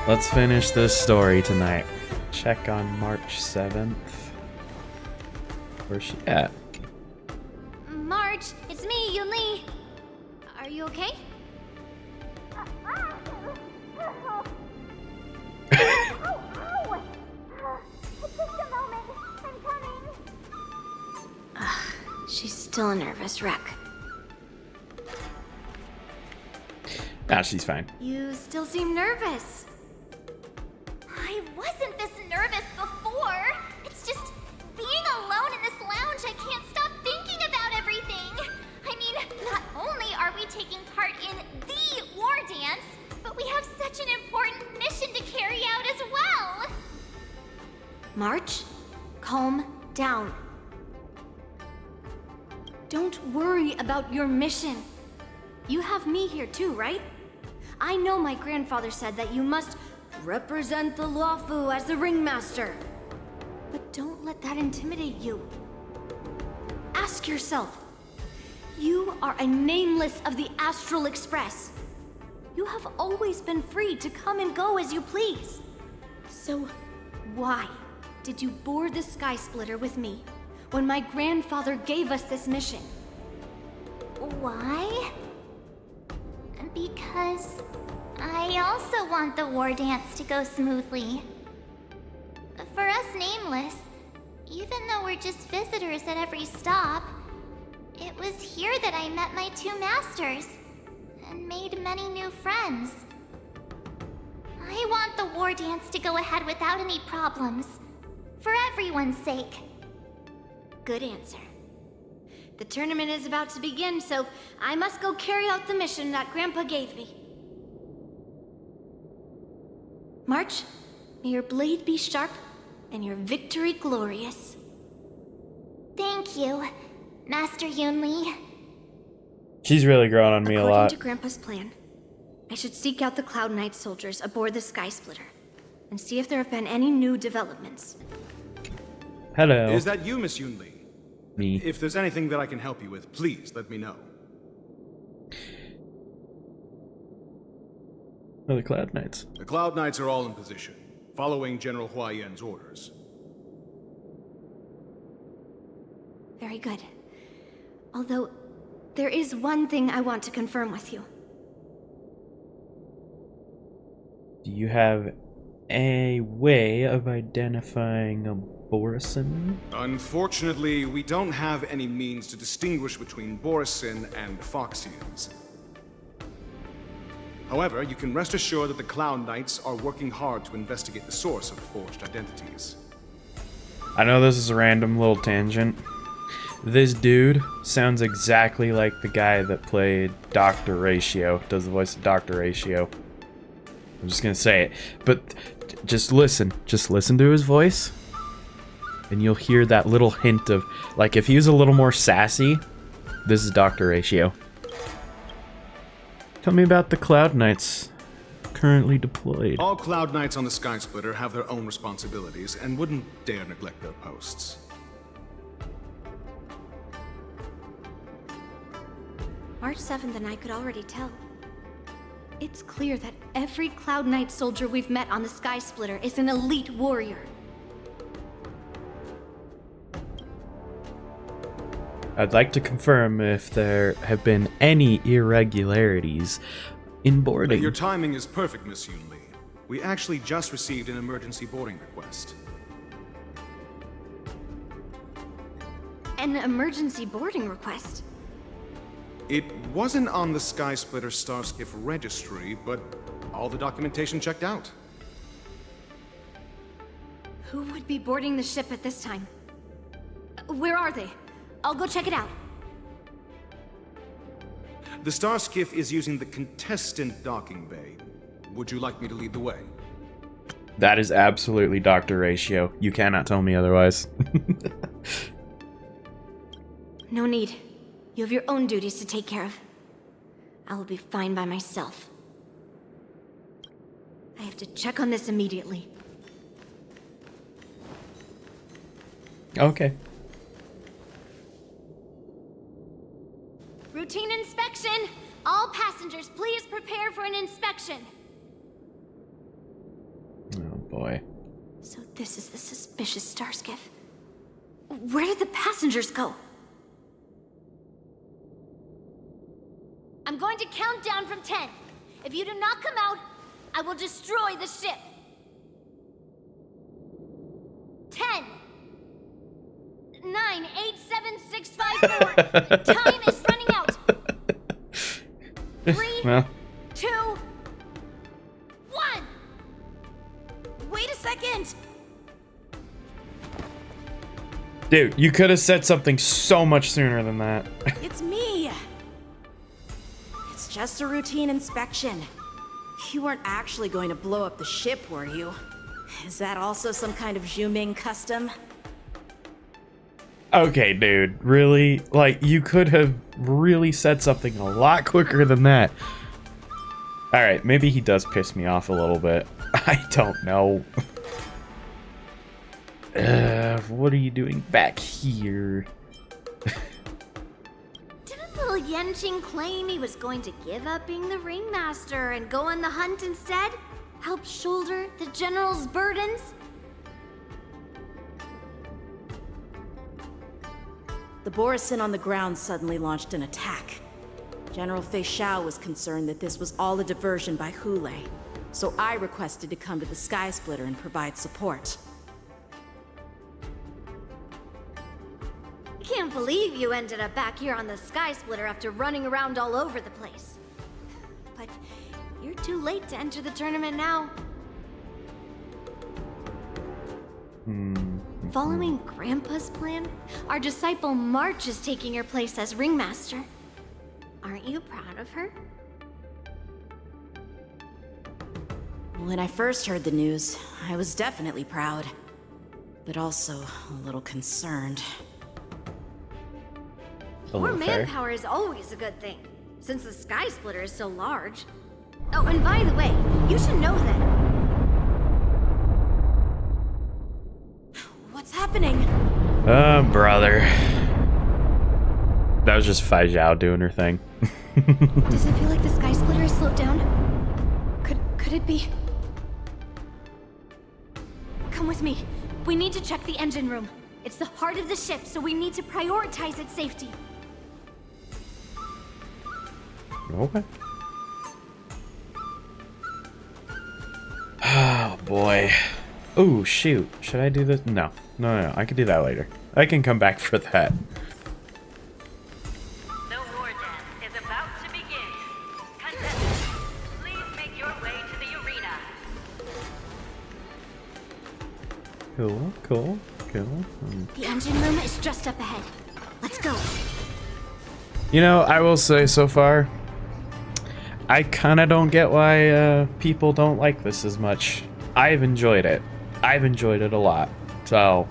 Let's finish this story tonight. Check on March 7th. Where's she at? March, it's me, Yunli. Are you okay? Ow! Just a moment. I'm coming. She's still a nervous wreck. Ah, she's fine. You still seem nervous. I wasn't this nervous before. It's just being alone in this lounge, I can't stop thinking about everything. I mean, not only are we taking part in the Wardance, but we have such an important mission to carry out as well. March, calm down. Don't worry about your mission. You have me here too, right? I know my grandfather said that you must represent the Luofu as the ringmaster. But don't let that intimidate you. Ask yourself, you are a nameless of the Astral Express. You have always been free to come and go as you please. So why did you board the Sky Splitter with me when my grandfather gave us this mission? Why? Because I also want the Wardance to go smoothly. For us Nameless, even though we're just visitors at every stop, it was here that I met my two masters and made many new friends. I want the Wardance to go ahead without any problems, for everyone's sake. Good answer. The tournament is about to begin, so I must go carry out the mission that Grandpa gave me. March, may your blade be sharp and your victory glorious. Thank you, Master Yunli. She's really growing on me a lot. According to Grandpa's plan, I should seek out the Cloud Knight soldiers aboard the Sky Splitter and see if there have been any new developments. Hello. Is that you, Miss Yunli? Me. If there's anything that I can help you with, please let me know. Oh, the Cloud Knights. The Cloud Knights are all in position, following General Hua Yan's orders. Very good. Although, there is one thing I want to confirm with you. Do you have a way of identifying a Borisin? Unfortunately, we don't have any means to distinguish between Borisin and Foxians. However, you can rest assured that the Cloud Knights are working hard to investigate the source of forged identities. I know this is a random little tangent. This dude sounds exactly like the guy that played Dr. Ratio, does the voice of Dr. Ratio. I'm just gonna say it, but just listen to his voice, and you'll hear that little hint of, like, if he was a little more sassy, this is Dr. Ratio. Tell me about the Cloud Knights currently deployed. All Cloud Knights on the Sky Splitter have their own responsibilities and wouldn't dare neglect their posts. March 7th and I could already tell. It's clear that every Cloud Knight soldier we've met on the Sky Splitter is an elite warrior. I'd like to confirm if there have been any irregularities in boarding. Your timing is perfect, Miss Yunli. We actually just received an emergency boarding request. An emergency boarding request? It wasn't on the Sky Splitter Starskiff registry, but all the documentation checked out. Who would be boarding the ship at this time? Where are they? I'll go check it out. The Starskiff is using the contestant docking bay. Would you like me to lead the way? That is absolutely Dr. Ratio. You cannot tell me otherwise. No need. You have your own duties to take care of. I will be fine by myself. I have to check on this immediately. Okay. Routine inspection! All passengers, please prepare for an inspection. boy. So this is the suspicious star skiff. Where did the passengers go? I'm going to count down from 10. If you do not come out, I will destroy the ship. 10, 9, 8, 7, 6, 5, 4. Time is running out. 3, Well, 2, 1. Wait a second. dude, you could have said something so much sooner than that. It's me. It's just a routine inspection. You weren't actually going to blow up the ship, were you? Is that also some kind of Zhuming custom? Okay, dude, really? Like, you could have really said something a lot quicker than that. Alright, maybe he does piss me off a little bit. I don't know. What are you doing back here? Didn't little Yaoqing claim he was going to give up being the ringmaster and go on the hunt instead? Help shoulder the general's burdens? The Borisin on the ground suddenly launched an attack. General Feixiao was concerned that this was all a diversion by Hule, so I requested to come to the Sky Splitter and provide support. I can't believe you ended up back here on the Sky Splitter after running around all over the place. But you're too late to enter the tournament now. Following Grandpa's plan, our disciple March is taking your place as ringmaster. Aren't you proud of her? When I first heard the news, I was definitely proud, but also a little concerned. More manpower is always a good thing, since the Sky Splitter is so large. Oh, and by the way, you should know that... What's happening? Oh, brother. That was just Feixiao doing her thing. Does it feel like the Sky Splitter is slowed down? Could it be? Come with me. We need to check the engine room. It's the heart of the ship, so we need to prioritize its safety. Okay. Oh, boy. Oh, shoot. Should I do this? No. No. I can do that later. I can come back for that. The Wardance is about to begin. Contestants, please make your way to the arena. Cool. The engine room is just up ahead. Let's go. You know, I will say so far, I kind of don't get why people don't like this as much. I've enjoyed it. I've enjoyed it a lot. So,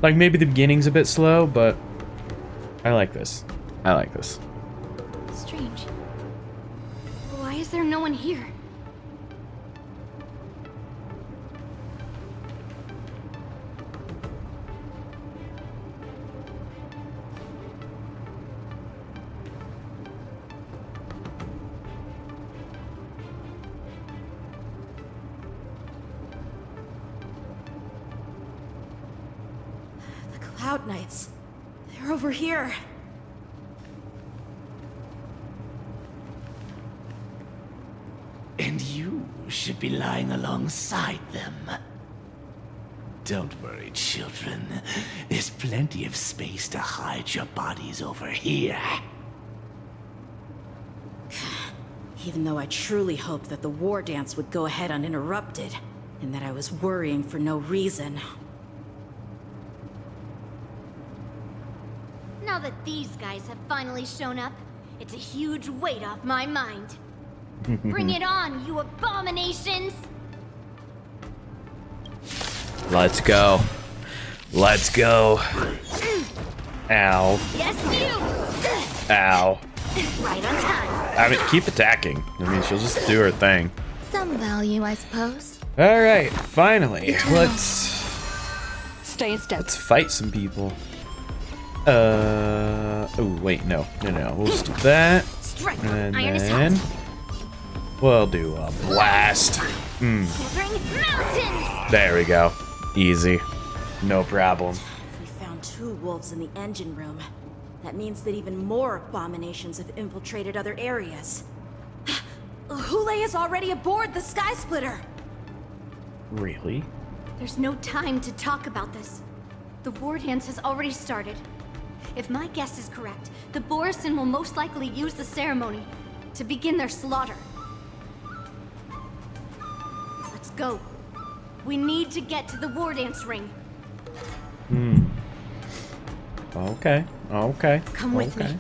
like, maybe the beginning's a bit slow, but I like this. Strange. Why is there no one here? Cloud Knights. They're over here. And you should be lying alongside them. Don't worry, children. There's plenty of space to hide your bodies over here. Even though I truly hoped that the Wardance would go ahead uninterrupted, and that I was worrying for no reason. Now that these guys have finally shown up, it's a huge weight off my mind. Bring it on, you abominations! Let's go. Ow. Yes, you! Ow. Right on time. I mean, keep attacking. I mean, she'll just do her thing. Some value, I suppose. All right, finally, let's Stay in step. fight some people. Oh wait, no. We'll just do that, Strike! and Iron is then hot. We'll do a blast. Shivering mountains! There we go. Easy. No problem. We found 2 wolves in the engine room. That means that even more abominations have infiltrated other areas. Hule is already aboard the Sky Splitter! Really? There's no time to talk about this. The war dance has already started. If my guess is correct, the Borisin will most likely use the ceremony to begin their slaughter. Let's go. We need to get to the war dance ring. Okay. Okay. Come with me.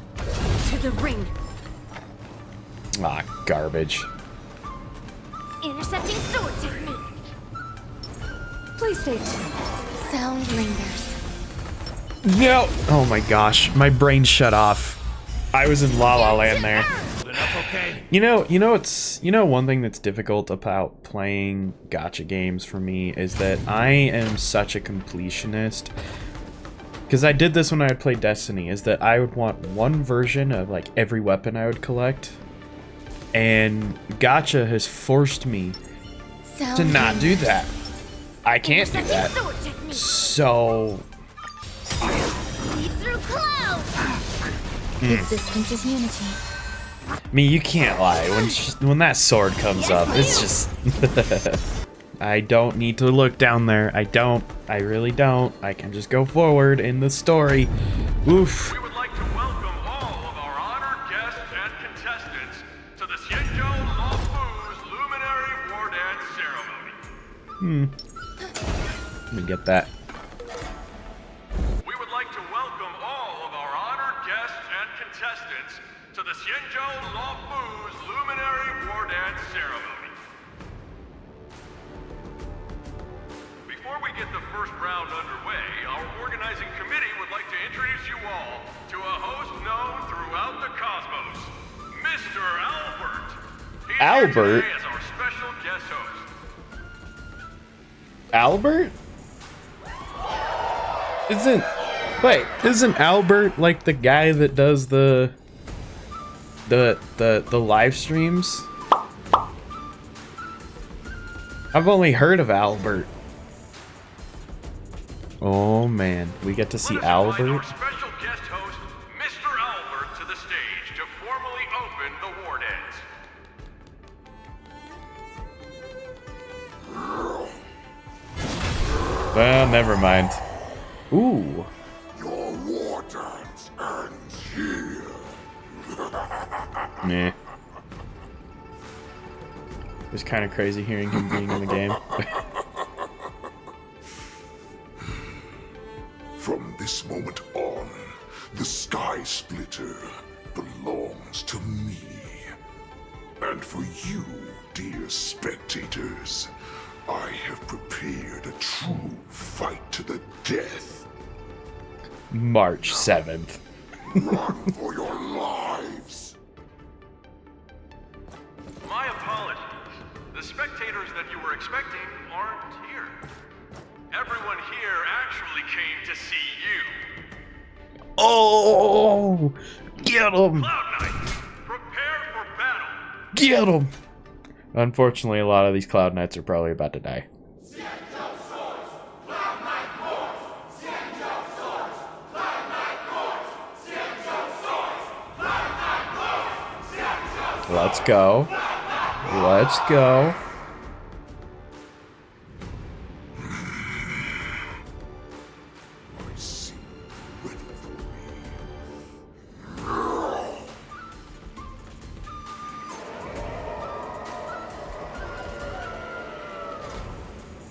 To the ring. Ah, garbage. Intercepting sword technique. Please stay tuned. Sound lingers. No! Oh my gosh, my brain shut off. I was in La La Land there. You know one thing that's difficult about playing gacha games for me is that I am such a completionist. Because I did this when I would play Destiny, is that I would want one version of like every weapon I would collect. And gacha has forced me to not do that. I can't do that. So Lead through clouds. Existence is unity. I mean, you can't lie. When that sword comes up, it's just... I don't need to look down there. I don't. I really don't. I can just go forward in the story. Oof. We would like to welcome all of our honored guests and contestants to the Feixiao Luofu's Luminary Wardance ceremony. Let me get that. We would like to welcome all of our honored guests and contestants to the Feixiao Luofu's Luminary Wardance ceremony. Before we get the first round underway, our organizing committee would like to introduce you all to a host known throughout the cosmos, Mr. Albert. He's Albert? here today as our special guest host. Albert? Isn't Albert like the guy that does the live streams? I've only heard of Albert. Oh man, we get to see Let us invite Albert. our special guest host, Mr. Albert, to the stage to formally open the war dance. Well, never mind. Ooh. Your war dance ends here. Meh. It was kind of crazy hearing him being in the game. From this moment on, the Sky Splitter belongs to me. And for you, dear spectators, I have prepared a true fight to the death. March 7th. Run for your lives! My apologies. The spectators that you were expecting aren't here. Everyone here actually came to see you. Oh! Get him! Cloud Knight, prepare for battle. Get him! Unfortunately, a lot of these Cloud Knights are probably about to die. Let's go. Let's go. I see you ready for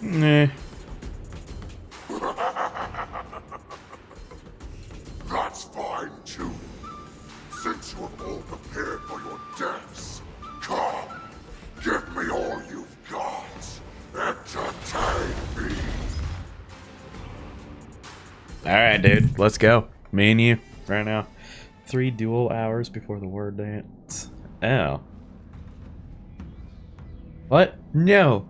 me. Nah. That's fine too. Since you have all prepared for your deaths, come, give me all you've got. Entertain me. Alright, dude. Let's go. Me and you. Right now. 3 dual hours before the war dance. Oh. What? No.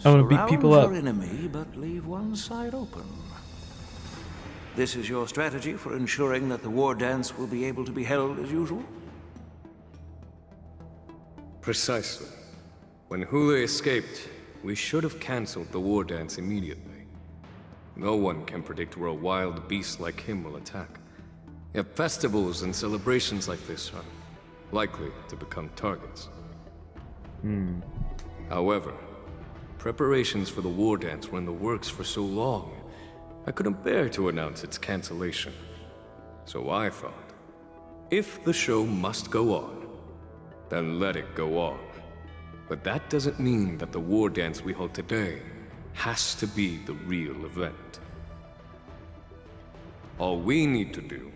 I want to beat people up. Surround your enemy, but leave one side open. This is your strategy for ensuring that the war dance will be able to be held as usual? Precisely. When Hule escaped, we should have cancelled the war dance immediately. No one can predict where a wild beast like him will attack. Yet festivals and celebrations like this are likely to become targets. However, preparations for the war dance were in the works for so long, I couldn't bear to announce its cancellation. So I thought, if the show must go on, then let it go on. But that doesn't mean that the war dance we hold today has to be the real event. All we need to do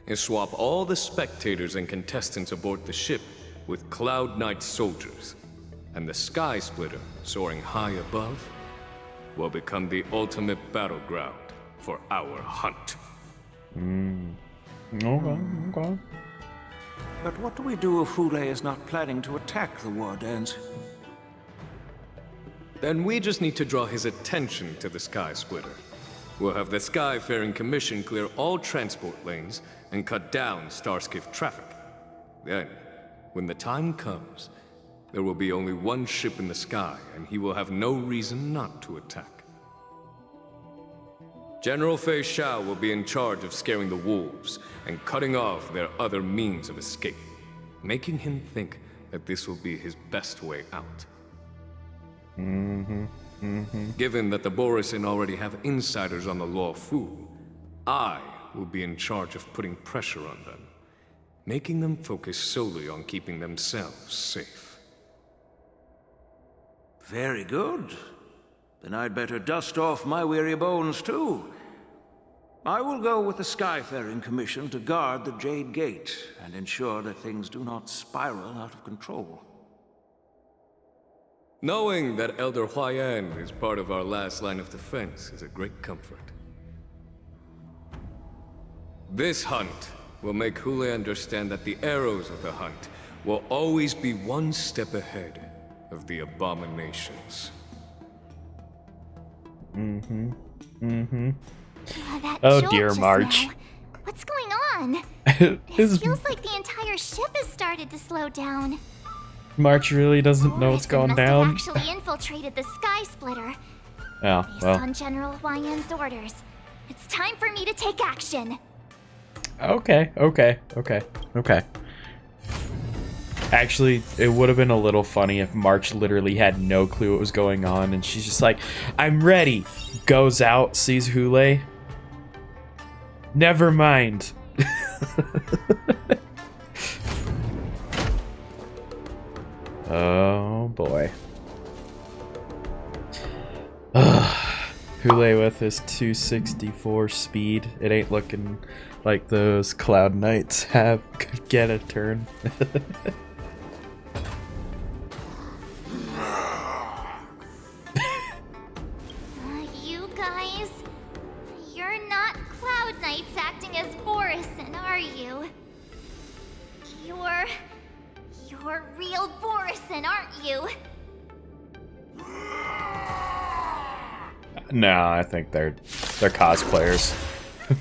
is swap all the spectators and contestants aboard the ship with Cloud Knight soldiers, and the Sky Splitter, soaring high above, will become the ultimate battleground for our hunt. Okay. But what do we do if Hule is not planning to attack the war dance? Then we just need to draw his attention to the Sky Splitter. We'll have the Skyfaring Commission clear all transport lanes and cut down Starskiff traffic. Then, when the time comes, there will be only one ship in the sky, and he will have no reason not to attack. General Feixiao will be in charge of scaring the wolves and cutting off their other means of escape, making him think that this will be his best way out. Given that the Borisin already have insiders on the Law Fu, I will be in charge of putting pressure on them, making them focus solely on keeping themselves safe. Very good. Then I'd better dust off my weary bones, too. I will go with the Skyfaring Commission to guard the Jade Gate and ensure that things do not spiral out of control. Knowing that Elder Huayan is part of our last line of defense is a great comfort. This hunt will make Hule understand that the arrows of the hunt will always be one step ahead of the abominations. Oh dear, March. What's going on? It feels like the entire ship has started to slow down. March really doesn't know what's going down. Must have actually infiltrated the Sky Splitter. Oh, Based well. on General Huayan's orders, it's time for me to take action. Okay. Actually, it would have been a little funny if March literally had no clue what was going on, and she's just like, I'm ready. Goes out, sees Hule. Never mind. Oh boy. Hule with his 264 speed. It ain't looking like those Cloud Knights could get a turn. You guys, you're not Cloud Knights acting as Borisin, are you? You're real Borisin, aren't you? No, I think they're cosplayers. Oh,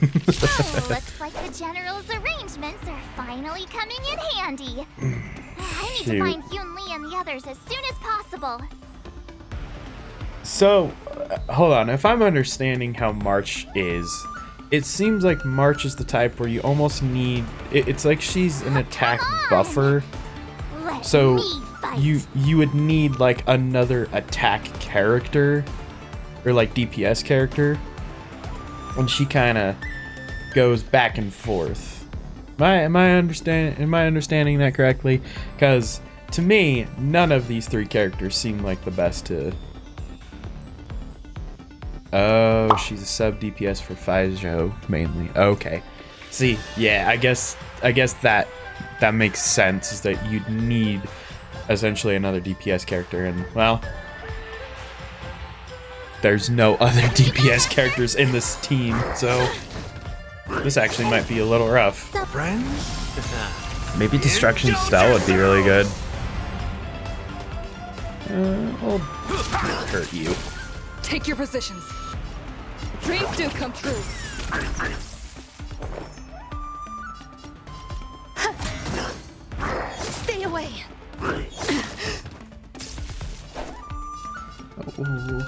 looks like the General's arrangements are finally coming in handy. I need to find Yun Li and the others as soon as possible. So, hold on. If I'm understanding how March is, it seems like March is the type where you almost need... It's like she's an attack buffer. So you would need like another attack character or like DPS character, and she kind of goes back and forth. Am I understanding that correctly? Because to me, none of these three characters seem like the best to. Oh, she's a sub DPS for Feixiao mainly. Okay, see, yeah, I guess that makes sense, is that you'd need essentially another DPS character, and well, there's no other DPS characters in this team, so this actually might be a little rough. Maybe Destruction Spell would be really good. I'll hurt you. Take your positions. Dreams do come true. Stay away. Ooh.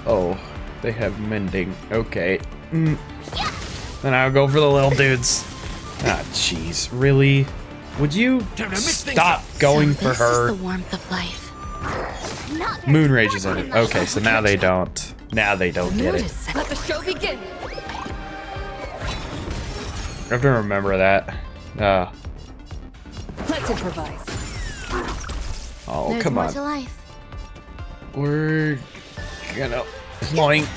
Oh, they have mending. Okay. Then I'll go for the little dudes. Ah, jeez. Really? Would you stop going for her? This is the warmth of life. Moon Rage is in it. Okay, so now they don't. Now they don't get it. Let the show begin. I have to remember that. Let's improvise. Oh, There's come more on. to life. We're gonna ploink.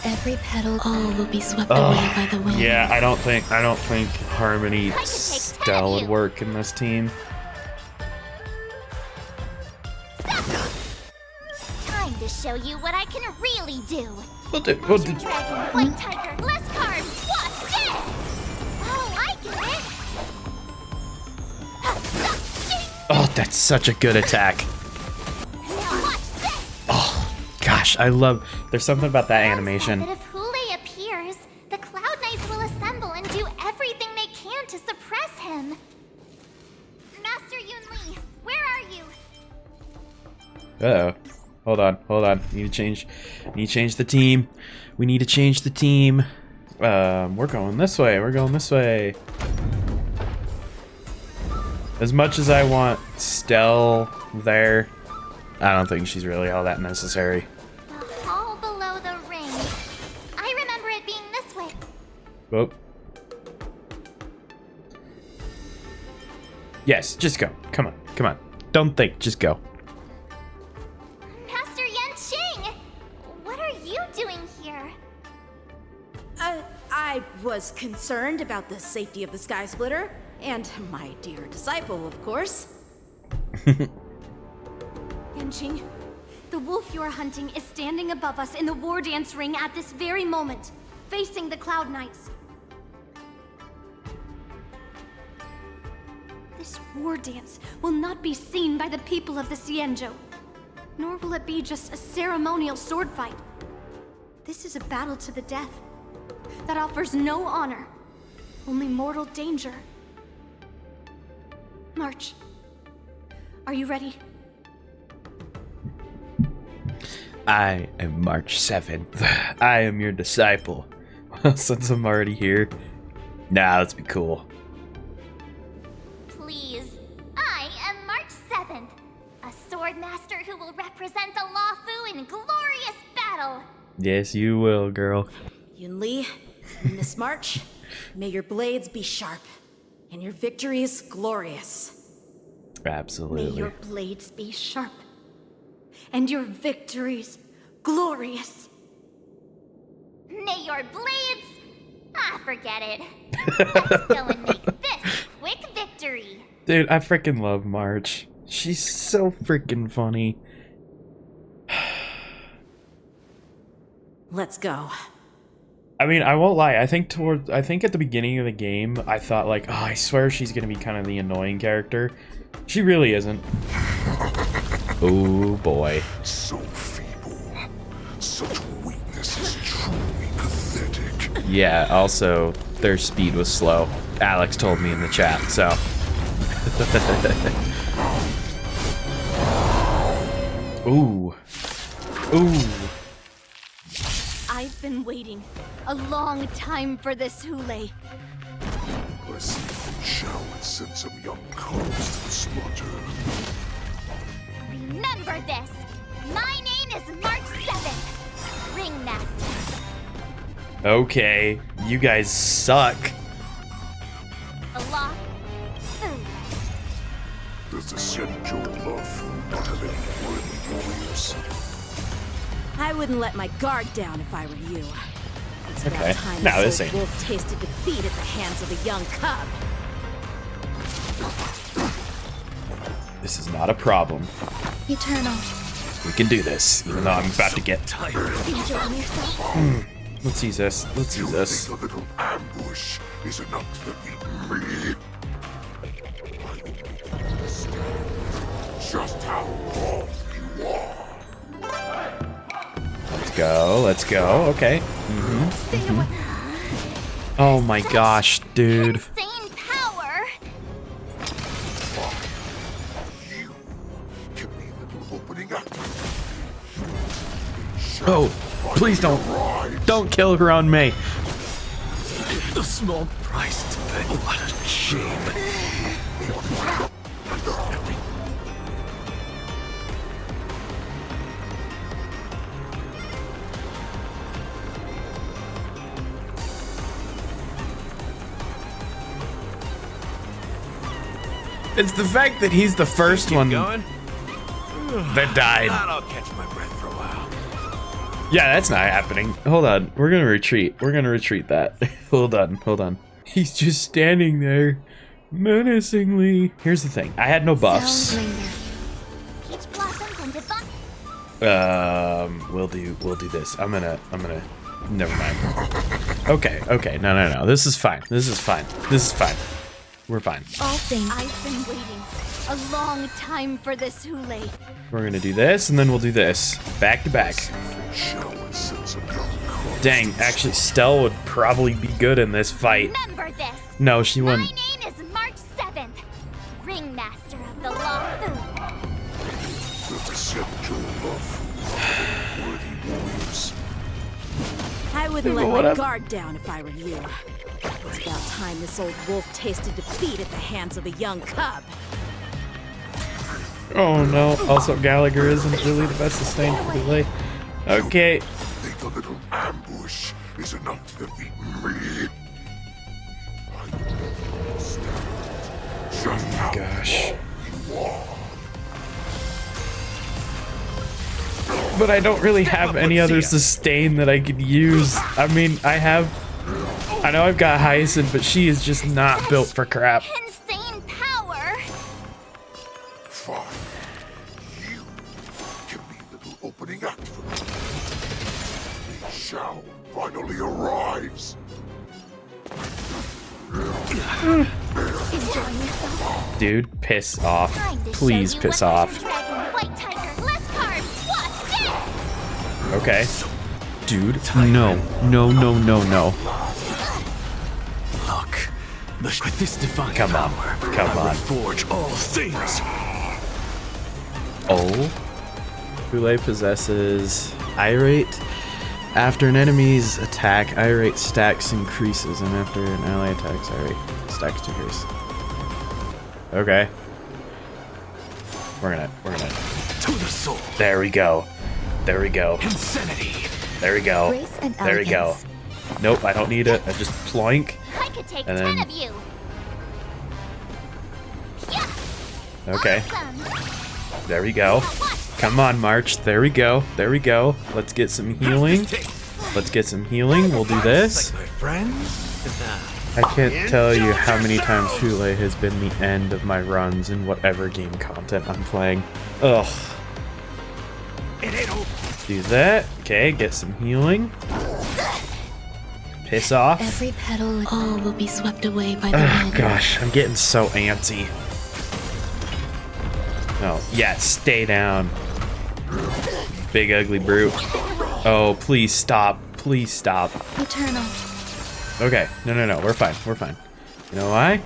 Every petal, all will be swept away by the wind. Yeah, I don't think Harmony Stell would work in this team. Time to show you what I can really do. We'll do. Dragon, White Tiger, less cards. What's this? Oh, I get it. Oh, that's such a good attack. Now watch this. Oh, gosh, I love. There's something about that animation. But if Hule appears, the Cloud Knights will assemble and do everything they can to suppress him. Master Yunli, where are you? Uh-oh. Hold on. Need to change the team. We need to change the team. We're going this way. As much as I want Stell there, I don't think she's really all that necessary. The hall below the ring. I remember it being this way. Oh. Yes, just go. Come on. Don't think, just go. Master Yanqing! What are you doing here? I was concerned about the safety of the Sky Splitter, and my dear disciple, of course. Yanqing, the wolf you are hunting is standing above us in the Wardance ring at this very moment, facing the Cloud Knights. This Wardance will not be seen by the people of the Xianzhou, nor will it be just a ceremonial sword fight. This is a battle to the death that offers no honor, only mortal danger. March. Are you ready? I am March 7th. I am your disciple. Since I'm already here. Nah, let's be cool. Please. I am March 7th, a sword master who will represent the Luofu in glorious battle. Yes, you will, girl. Yunli, Miss March, may your blades be sharp, and your victories glorious. Absolutely. May your blades be sharp, and your victories glorious. May your blades... forget it. Let's go and make this quick victory. Dude, I freaking love March. She's so freaking funny. Let's go. I mean, I won't lie. I think at the beginning of the game, I thought like, oh, I swear she's gonna be kind of the annoying character. She really isn't. Oh boy. So feeble. Such weakness is truly pathetic. Yeah, also, their speed was slow. Alex told me in the chat, so. Ooh. Ooh. I've been waiting a long time for this, Hule. I see Feixiao had sent some young cubs to the slaughter. Remember this! My name is March 7th, Ringmaster. Okay, you guys suck. Allah. Does the Xianzhou Luofu not have any worthy warriors? I wouldn't let my guard down if I were you. It's about Okay. time No, this this old ain't. wolf tasted defeat at the hands of a young cub. This is not a problem. Eternal. We can do this, even though I'm about to get tired. Enjoying yourself? Let's use this. Let's use this. A little ambush is enough to beat me. Just how wrong you are. Let's go. Okay. Oh my gosh, dude. Insane power! You can be little opening No, please don't. Don't kill her on me. A small price to pay. What a shame. It's the fact that he's the first one Going? that died. I'll catch my breath for a while. Yeah, that's not happening. Hold on. We're gonna retreat. We're gonna retreat that. Hold on. Hold on. He's just standing there menacingly. Here's the thing. I had no buffs. Peach blossoms and divine. We'll do this. I'm gonna never mind. Okay. No. This is fine. This is fine. We're fine. All things. I've been waiting a long time for this, Hule. We're gonna do this, and then we'll do this. Back to back. Dang, actually, Stell would probably be good in this fight. Remember this. No, she My wouldn't. name is March 7th, Ringmaster of the Lawfu. I wouldn't let my guard down if I were you. It's about time this old wolf tasted defeat at the hands of a young cub. Oh no. Also, Gallagher isn't really the best sustained for delay. Okay. Think a little ambush is enough to defeat me. Oh my gosh. But I don't really have any other sustain that I could use. I mean, I know I've got Hyacinth, but she is just not built for crap. Insane power. Fine. You can be little opening act for me. Feixiao finally arrives. Enjoying yourself. Dude, piss off. Please piss off. White tiger, less cards. What's this? Okay. Dude, no. Look, with this divine Come on. power, Come I will on. forge all things. Oh. Hule possesses Irate. After an enemy's attack, Irate stacks increases, and after an ally attacks, Irate stacks decrease. Okay. We're gonna. To the soul. There we go. Insanity. There we go. Grace and There we go. elegance. Nope, I don't need it. I just ploink. I could take And 10 then- of you. Okay. Awesome. There we go. Come on, March. There we go. Let's get some healing. We'll do this. My friends? I can't tell you how many times Hule has been the end of my runs in whatever game content I'm playing. Ugh. Do that. Okay, get some healing. Piss off. Every petal, all will be swept away by the Oh wind. gosh, I'm getting so antsy. Oh, yeah, stay down. Big ugly brute. Oh, please stop. Eternal. Okay, no, we're fine. You know why?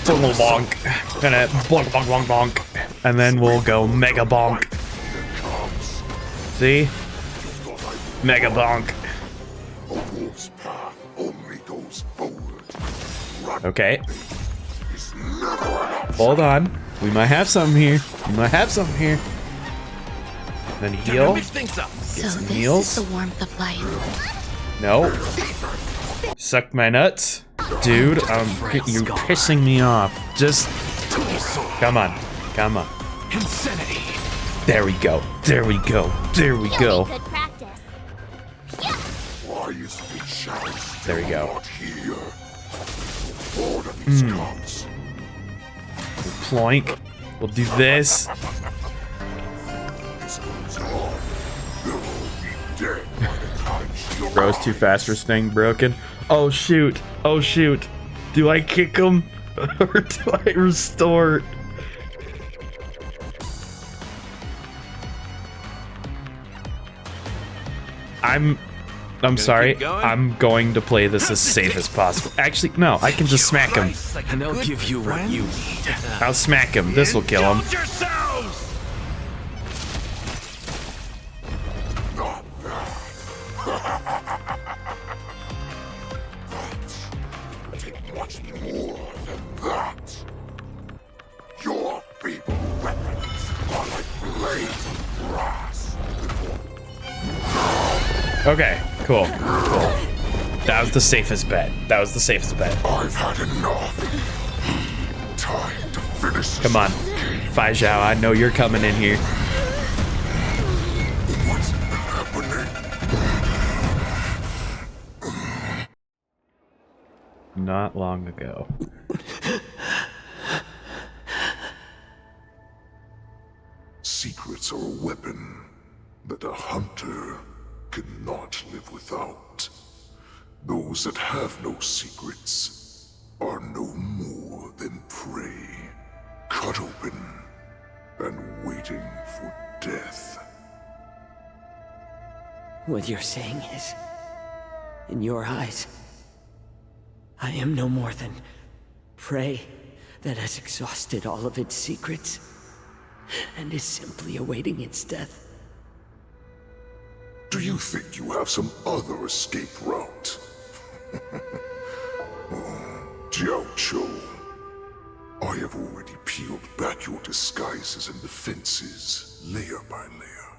Bonk bonk. Gonna bonk. And then we'll go mega bonk. See? Mega bonk. A wolf's path only goes forward. Okay. It's never an option. Hold on. We might have something here. Then heal. So some this heals. is the warmth of life. No. Suck my nuts. Dude, you're pissing me off. Just come on. Insanity. There we go. You'll be good practice. Why is Feixiao still There we go. not here? Wardance comes. Ploink. We'll do this. This goes on. They'll all be dead by the time she Rose too fast for staying broken. Oh shoot. Do I kick him or do I restore? I'm sorry. going? I'm going to play this as safe as possible. Actually, no, I can just smack him. And I'll give you what you need. I'll smack him. This will kill him. Indulge yourselves! Not bad. much more than that. Your feeble weapons are like blades of grass. Okay, cool. That was the safest bet. I've had enough. Time to finish. Come on, Feixiao, I know you're coming in here. What's happening? Not long ago. Secrets are a weapon that a hunter cannot live without. Those that have no secrets are no more than prey, cut open and waiting for death. What you're saying is, in your eyes, I am no more than prey that has exhausted all of its secrets and is simply awaiting its death. Do you think you have some other escape route? Jiaoqing, I have already peeled back your disguises and defenses, layer by layer.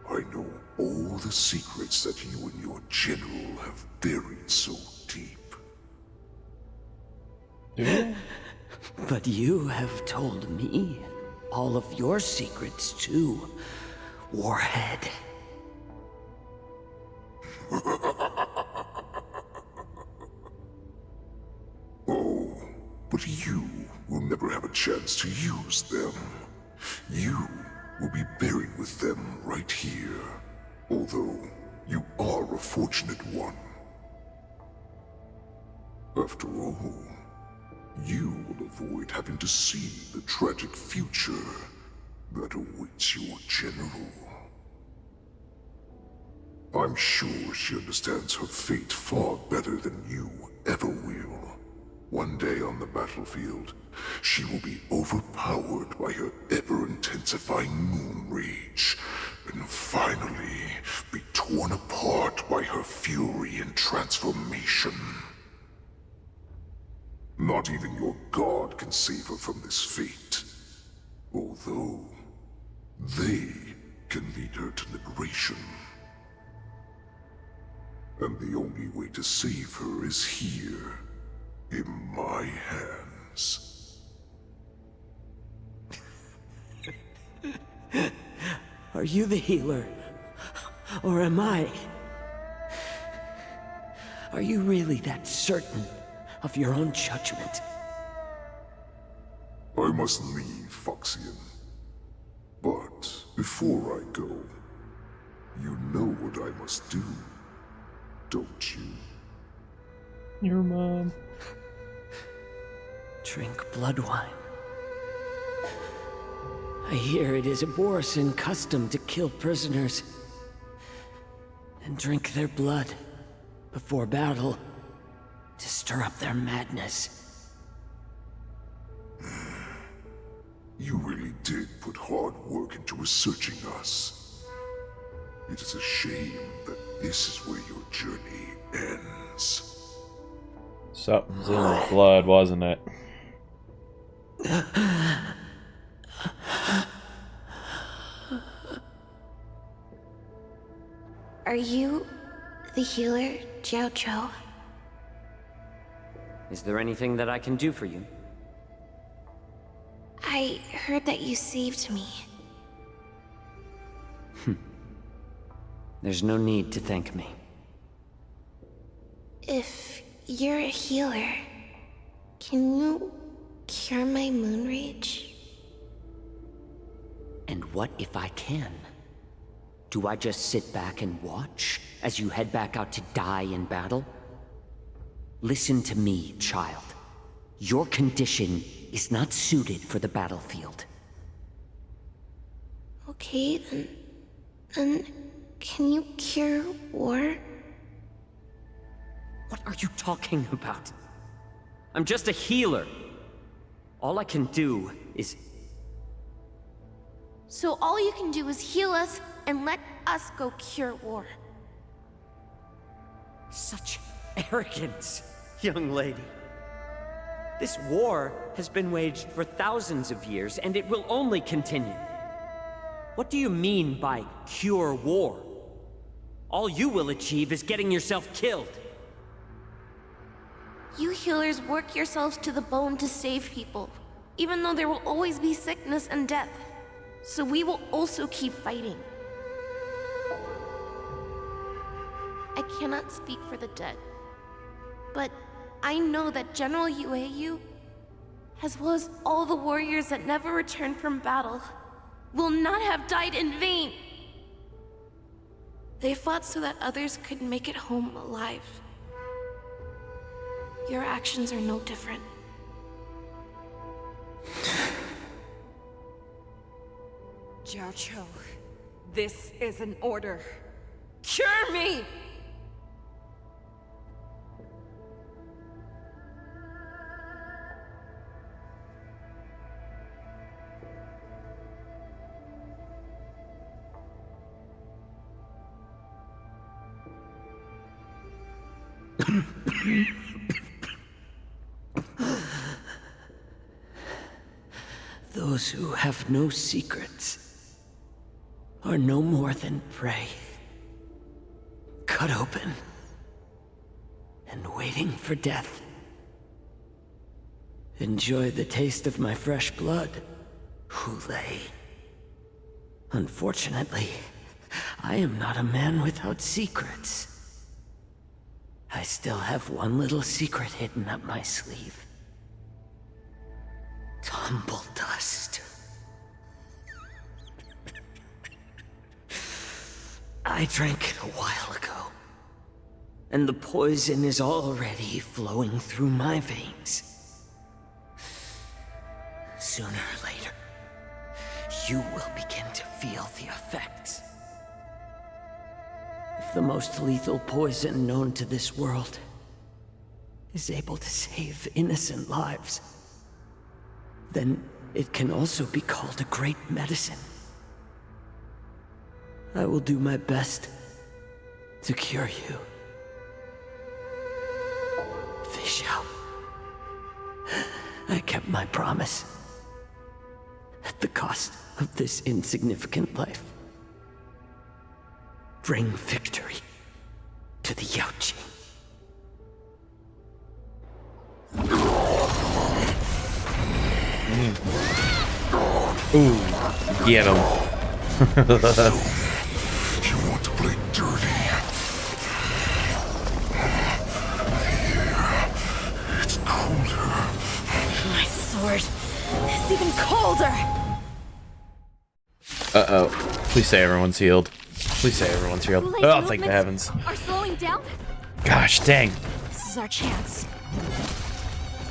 I know all the secrets that you and your general have buried so deep. But you have told me all of your secrets too, Warhead. Oh, but you will never have a chance to use them. You will be buried with them right here, although you are a fortunate one. After all, you will avoid having to see the tragic future that awaits your general. I'm sure she understands her fate far better than you ever will. One day on the battlefield, she will be overpowered by her ever-intensifying moon rage, and finally be torn apart by her fury and transformation. Not even your god can save her from this fate, although they can lead her to liberation. And the only way to save her is here, in my hands. Are you the healer? Or am I? Are you really that certain of your own judgment? I must leave, Feixiao. But before I go, you know what I must do, don't you? Your mom. Drink blood wine. I hear it is a Borisin custom to kill prisoners and drink their blood before battle to stir up their madness. You really did put hard work into researching us. It is a shame that this is where your journey ends. Something's in the blood, wasn't it? Are you the healer, Jiaoqing? Is there anything that I can do for you? I heard that you saved me. There's no need to thank me. If you're a healer, can you cure my moon rage? And what if I can? Do I just sit back and watch as you head back out to die in battle? Listen to me, child. Your condition is not suited for the battlefield. Okay, then can you cure war? What are you talking about? I'm just a healer. All I can do is... So all you can do is heal us and let us go cure war. Such arrogance, young lady. This war has been waged for thousands of years, and it will only continue. What do you mean by cure war? All you will achieve is getting yourself killed. You healers work yourselves to the bone to save people, even though there will always be sickness and death. So we will also keep fighting. I cannot speak for the dead, but I know that General Yueyu, as well as all the warriors that never returned from battle, will not have died in vain. They fought so that others could make it home alive. Your actions are no different. Jiaoqiu, this is an order. Cure me! Those who have no secrets are no more than prey. Cut open and waiting for death. Enjoy the taste of my fresh blood, Hulei. Unfortunately, I am not a man without secrets. I still have one little secret hidden up my sleeve. Tumble dust. I drank it a while ago, and the poison is already flowing through my veins. Sooner or later, you will begin to feel the effects. If the most lethal poison known to this world is able to save innocent lives, then it can also be called a great medicine. I will do my best to cure you. Feixiao, I kept my promise at the cost of this insignificant life. Bring victory to the Yaoqing. Ooh, get him. You want to play dirty? It's colder. My sword is even colder! Uh-oh. Please say everyone's healed. Please say everyone's healed. Hulei's Oh, thank the movements heavens. are slowing down? Gosh, dang. This is our chance.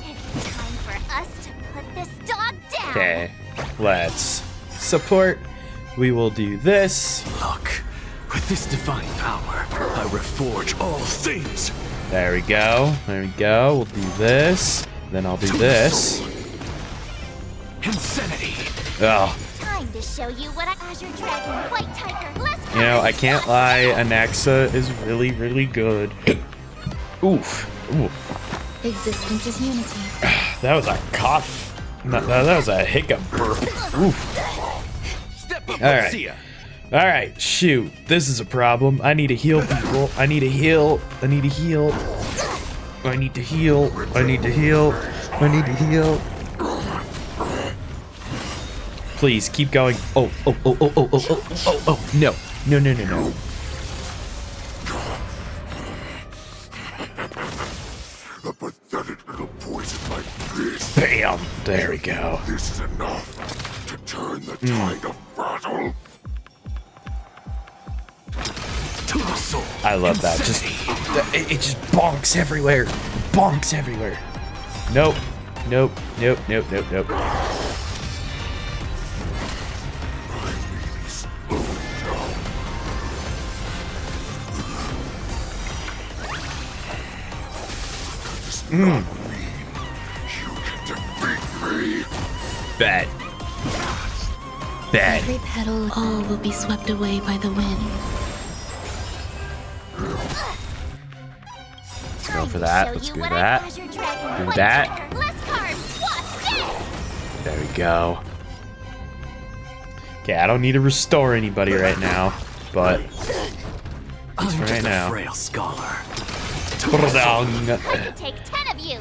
It's time for us to put this dog down! Okay, let's support. We will do this. Look, with this divine power, I reforge all things. There we go. There we go. We'll do this. Then I'll do this. Insanity. Oh. Time to show you what Azure Dragon, White Tiger, let's You know, I can't lie. Anaxa is really, really good. Oof. Oof. Existence is unity. That was a cough. No, that was a hiccup burp. Oof. Alright. Alright, shoot. This is a problem. I need to heal people. I need to heal. I need to heal. I need to heal. I need to heal. I need to heal. Please, keep going. Oh. No. No. A pathetic little poison like this. Bam! There we go. This is enough to turn the tide of battle. I love that. Just it just bonks everywhere. Bonks everywhere. Nope. Bad. Every petal, all will be swept away by the wind. Let's go for that. Let's do that. Do that. There we go. Okay, I don't need to restore anybody right now, but just for right now. Frail scholar. I could take 10 of you.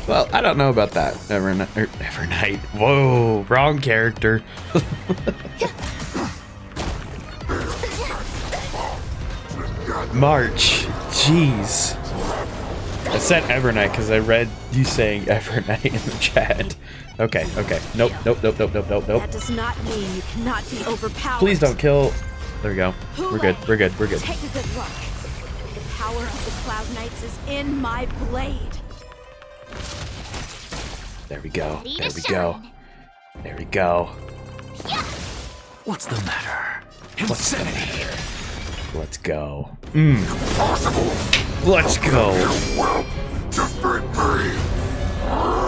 Well, I don't know about that. Evernight. Whoa, wrong character. March. Jeez. I said Evernight because I read you saying Evernight in the chat. Okay, okay. Nope. That does not mean you cannot be overpowered. Please don't kill. There we go. We're good. We're good. We're good. Take a good look. The power of the Cloud Knights is in my blade. There we go. There we go. There we go. What's the matter? Insanity. Let's go. Let's go.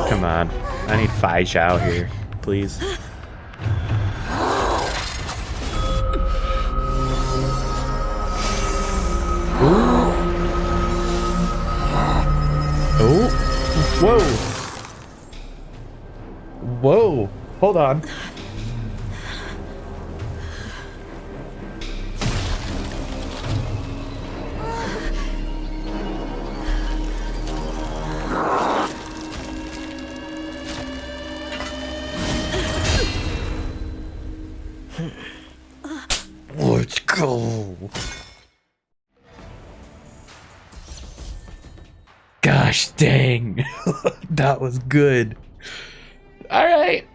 Come on. I need Feixiao here, please. Oh. Whoa. Whoa. Hold on. Let's go. Gosh dang. That was good. All right.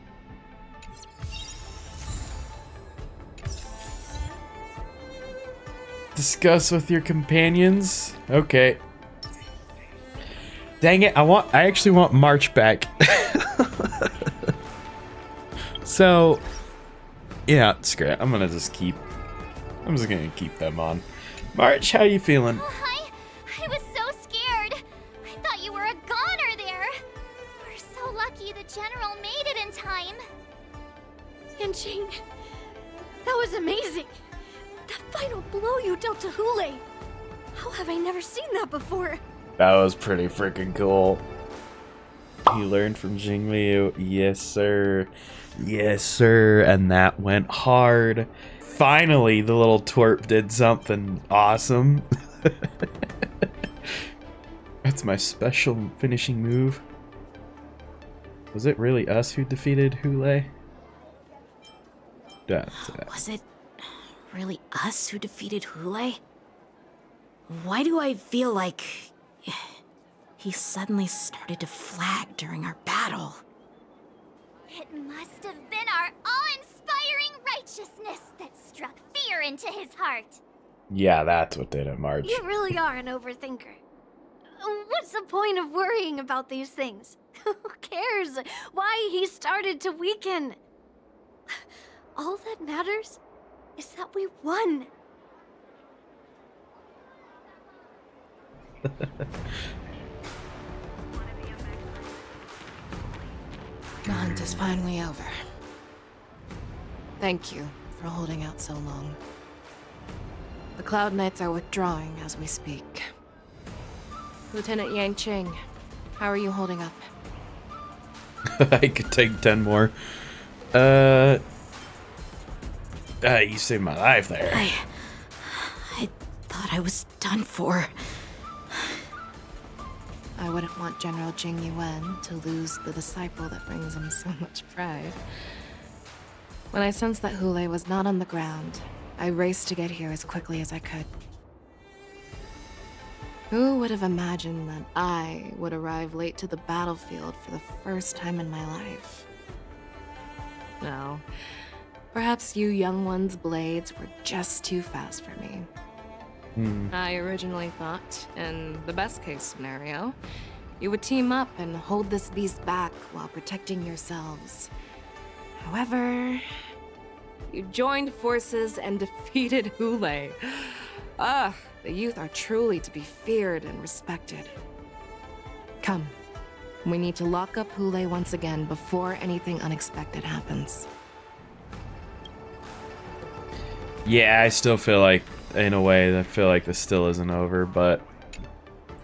Discuss with your companions. Okay. Dang it. I actually want March back. So, yeah, screw it. I'm just gonna keep them on. March, how you feeling? I was so scared. I thought you were a goner there. We're so lucky the General made it in time. Yanqing, that was amazing. That final blow you dealt to Hule. How have I never seen that before? That was pretty freaking cool. You learned from Jingliu. Yes, sir. Yes, sir. And that went hard. Finally, the little twerp did something awesome. That's my special finishing move. Was it really us who defeated Hule? Was it really us who defeated Hule? Why do I feel like he suddenly started to flag during our battle? It must have been our awe-inspiring righteousness that struck fear into his heart. Yeah, that's what did it, March. You really are an overthinker. What's the point of worrying about these things? Who cares why he started to weaken? All that matters is that we won. The hunt is finally over. Thank you for holding out so long. The Cloud Knights are withdrawing as we speak. Lieutenant Yaoqing, how are you holding up? I could take 10 more. You saved my life there. I thought I was done for. I wouldn't want General Jing Yuan to lose the disciple that brings him so much pride. When I sensed that Hule was not on the ground, I raced to get here as quickly as I could. Who would have imagined that I would arrive late to the battlefield for the first time in my life? No. Perhaps you young ones' blades were just too fast for me. I originally thought, in the best-case scenario, you would team up and hold this beast back while protecting yourselves. However, you joined forces and defeated Hule. Ah, the youth are truly to be feared and respected. Come, we need to lock up Hule once again before anything unexpected happens. Yeah, I still feel like, in a way, I feel like this still isn't over, but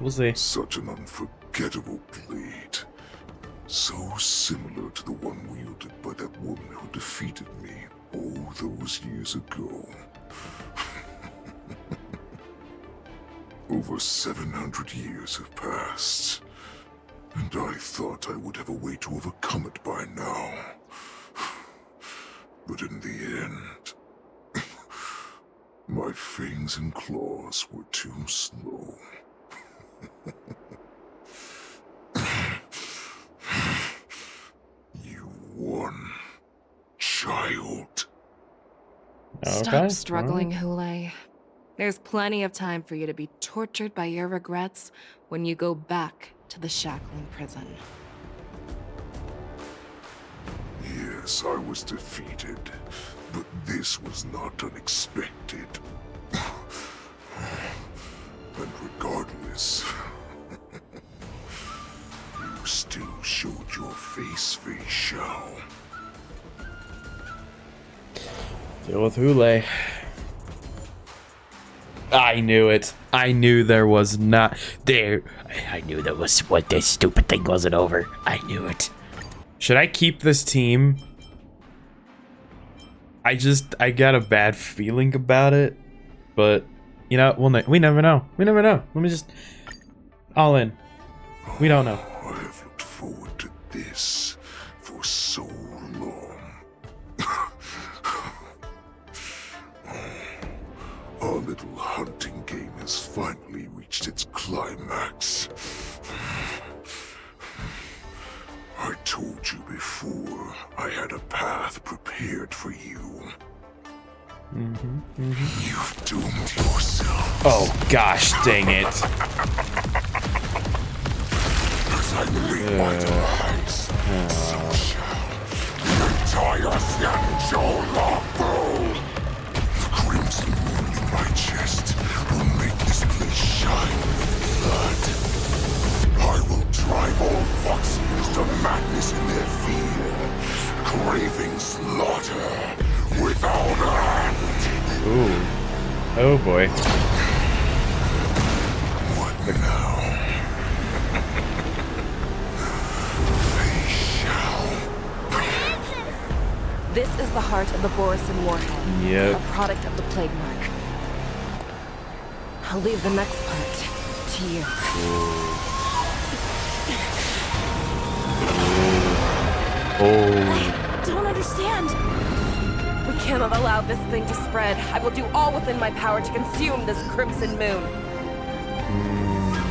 we'll see. Such an unforgettable unforgettable blade. So similar to the one wielded by that woman who defeated me all those years ago. Over 700 years have passed, and I thought I would have a way to overcome it by now. But in the end, my fangs and claws were too slow. You won, child. Stop struggling, Hule. There's plenty of time for you to be tortured by your regrets when you go back to the shackling prison. Yes, I was defeated, but this was not unexpected. And regardless, you still showed your face, Feixiao. Deal with Hule. I knew it. I knew there was not there. I knew that was what this stupid thing wasn't over. I knew it. Should I keep this team? I got a bad feeling about it, but you know, we never know. We never know. Let me just all in. We don't know. I have looked forward to this for so long. Our little hunting game has finally reached its climax. I told you before, I had a path prepared for you. You've doomed yourself. Oh gosh, dang it. As I leave my demise, so shall the entire Feixiao Lafu. The crimson moon in my chest will make this place shine with blood. I will drive all Foxians to madness in their fear, craving slaughter without end. Ooh. Oh boy. What now? This is the heart of the Borisin warhead. Yep. A product of the plague mark. I'll leave the next part to you. Oh. I don't understand. We cannot allow this thing to spread. I will do all within my power to consume this crimson moon.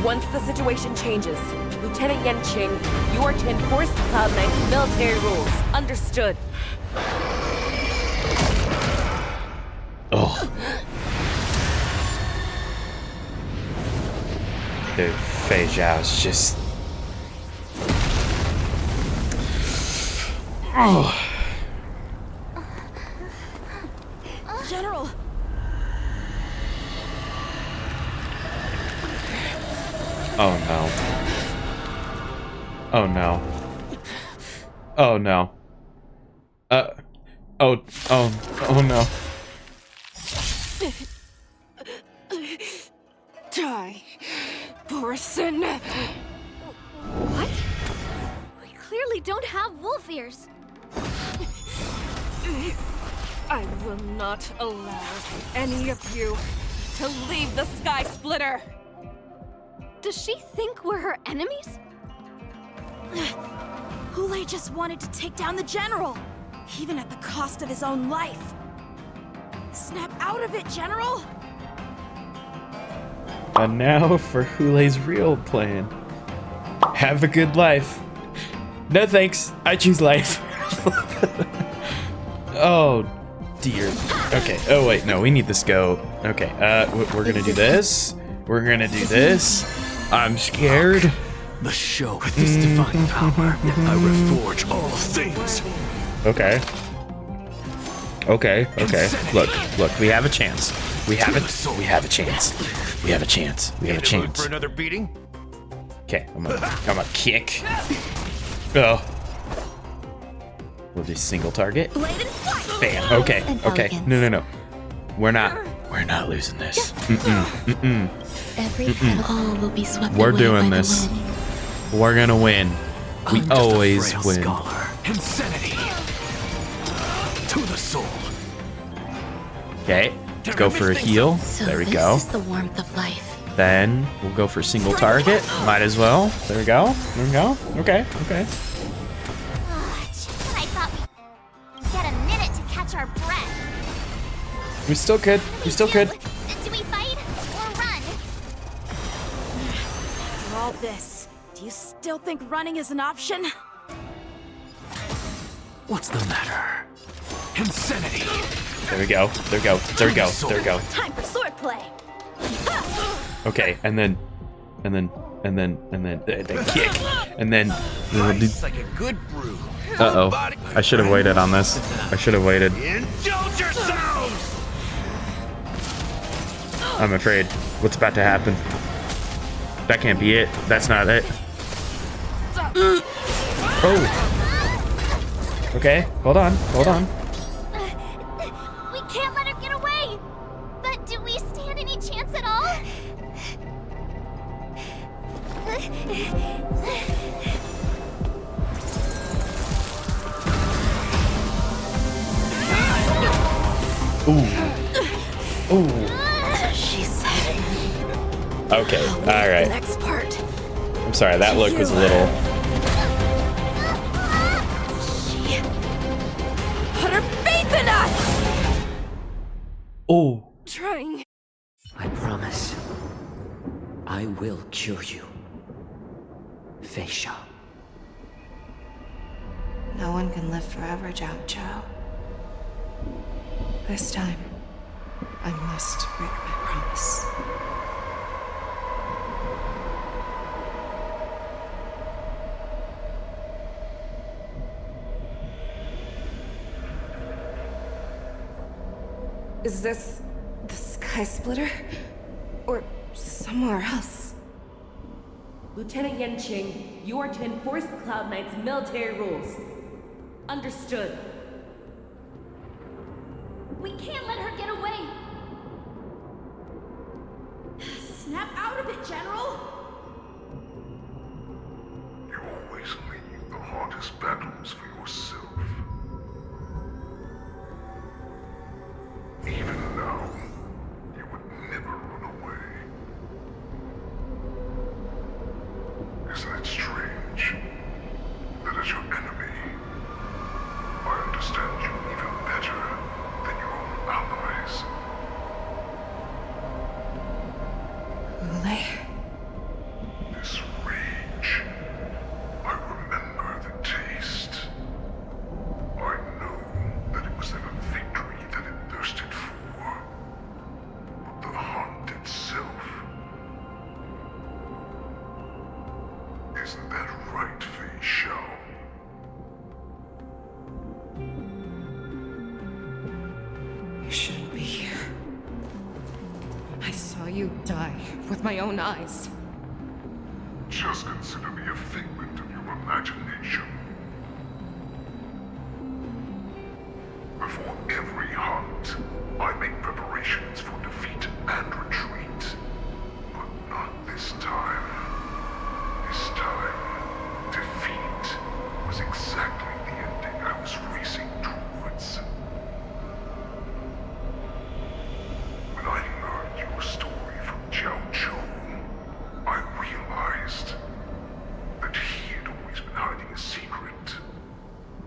Once the situation changes, Lieutenant Yaoqing, you are to enforce the Cloud Knight's military rules. Understood. Oh. Dude, Feixiao's just... Oh. General! Oh no. Oh no. Oh no. Oh no. Die, Borisin. What? We clearly don't have wolf ears. I will not allow any of you to leave the Sky Splitter. Does she think we're her enemies? Hule just wanted to take down the General, even at the cost of his own life. Snap out of it, General! And now for Hule's real plan. Have a good life. No thanks, I choose life. Oh dear. Okay, oh wait, no, we need this go. Okay, we're gonna do this. We're gonna do this. I'm scared. The show with this divine power, I reforge all things. Okay. Okay, okay. Look, we have a chance. We have a chance. We have a chance. We have a chance. For another beating? Okay, I'm gonna kick. Oh. We'll do single target. Bam. Okay. No. We're not losing this. Every petal will be swept We're away doing by this. the wind. We're gonna win. We always win. Scholar. Insanity. To the soul. Okay, let's go for a heal. So There we this go. is the warmth of life. Then we'll go for single target. Might as well. There we go. There we go. Okay, okay. Just when I thought we'd get a minute to catch our breath. We still could. We still could. Do we fight or run? After all this, do you still think running is an option? What's the matter? Insanity. There we go. There we go. There we go. There we go. Time for swordplay. Okay, and then kick, and then we'll do. Like a good brew. Uh-oh. I should have waited on this. I should have waited. Indulge yourselves. I'm afraid. What's about to happen? That can't be it. That's not it. Oh. Okay, hold on. Hold on. We can't let her get away. But do we stand any chance at all? Ooh. Ooh. She said. Okay, alright. Next part. I'm sorry, that look was a little... She put her faith in us! Oh. Trying. I promise. I will cure you. Feixiao. No one can live forever, Zhao Zhao. This time, I must break my promise. Is this the Sky Splitter? Or somewhere else? Lieutenant Yaoqing, you are to enforce the Cloud Knight's military rules. Understood. We can't let her get away. Snap out of it, General. You always leave the hardest battles for yourself. Even now, you would never run away. Isn't it strange that as your enemy, I understand you even better than your own allies? Ulay. This rage, I remember the taste. I know that it was never victory that it thirsted for, but the hunt itself. Isn't that right, Feixiao? You shouldn't be here. I saw you die with my own eyes. Just consider me a figment of your imagination. Before every hunt, I make preparations for defeat and retreat. But not this time. This time, defeat was exactly the ending I was racing towards. When I learned your story from Yaoqing, I realized that he had always been hiding a secret,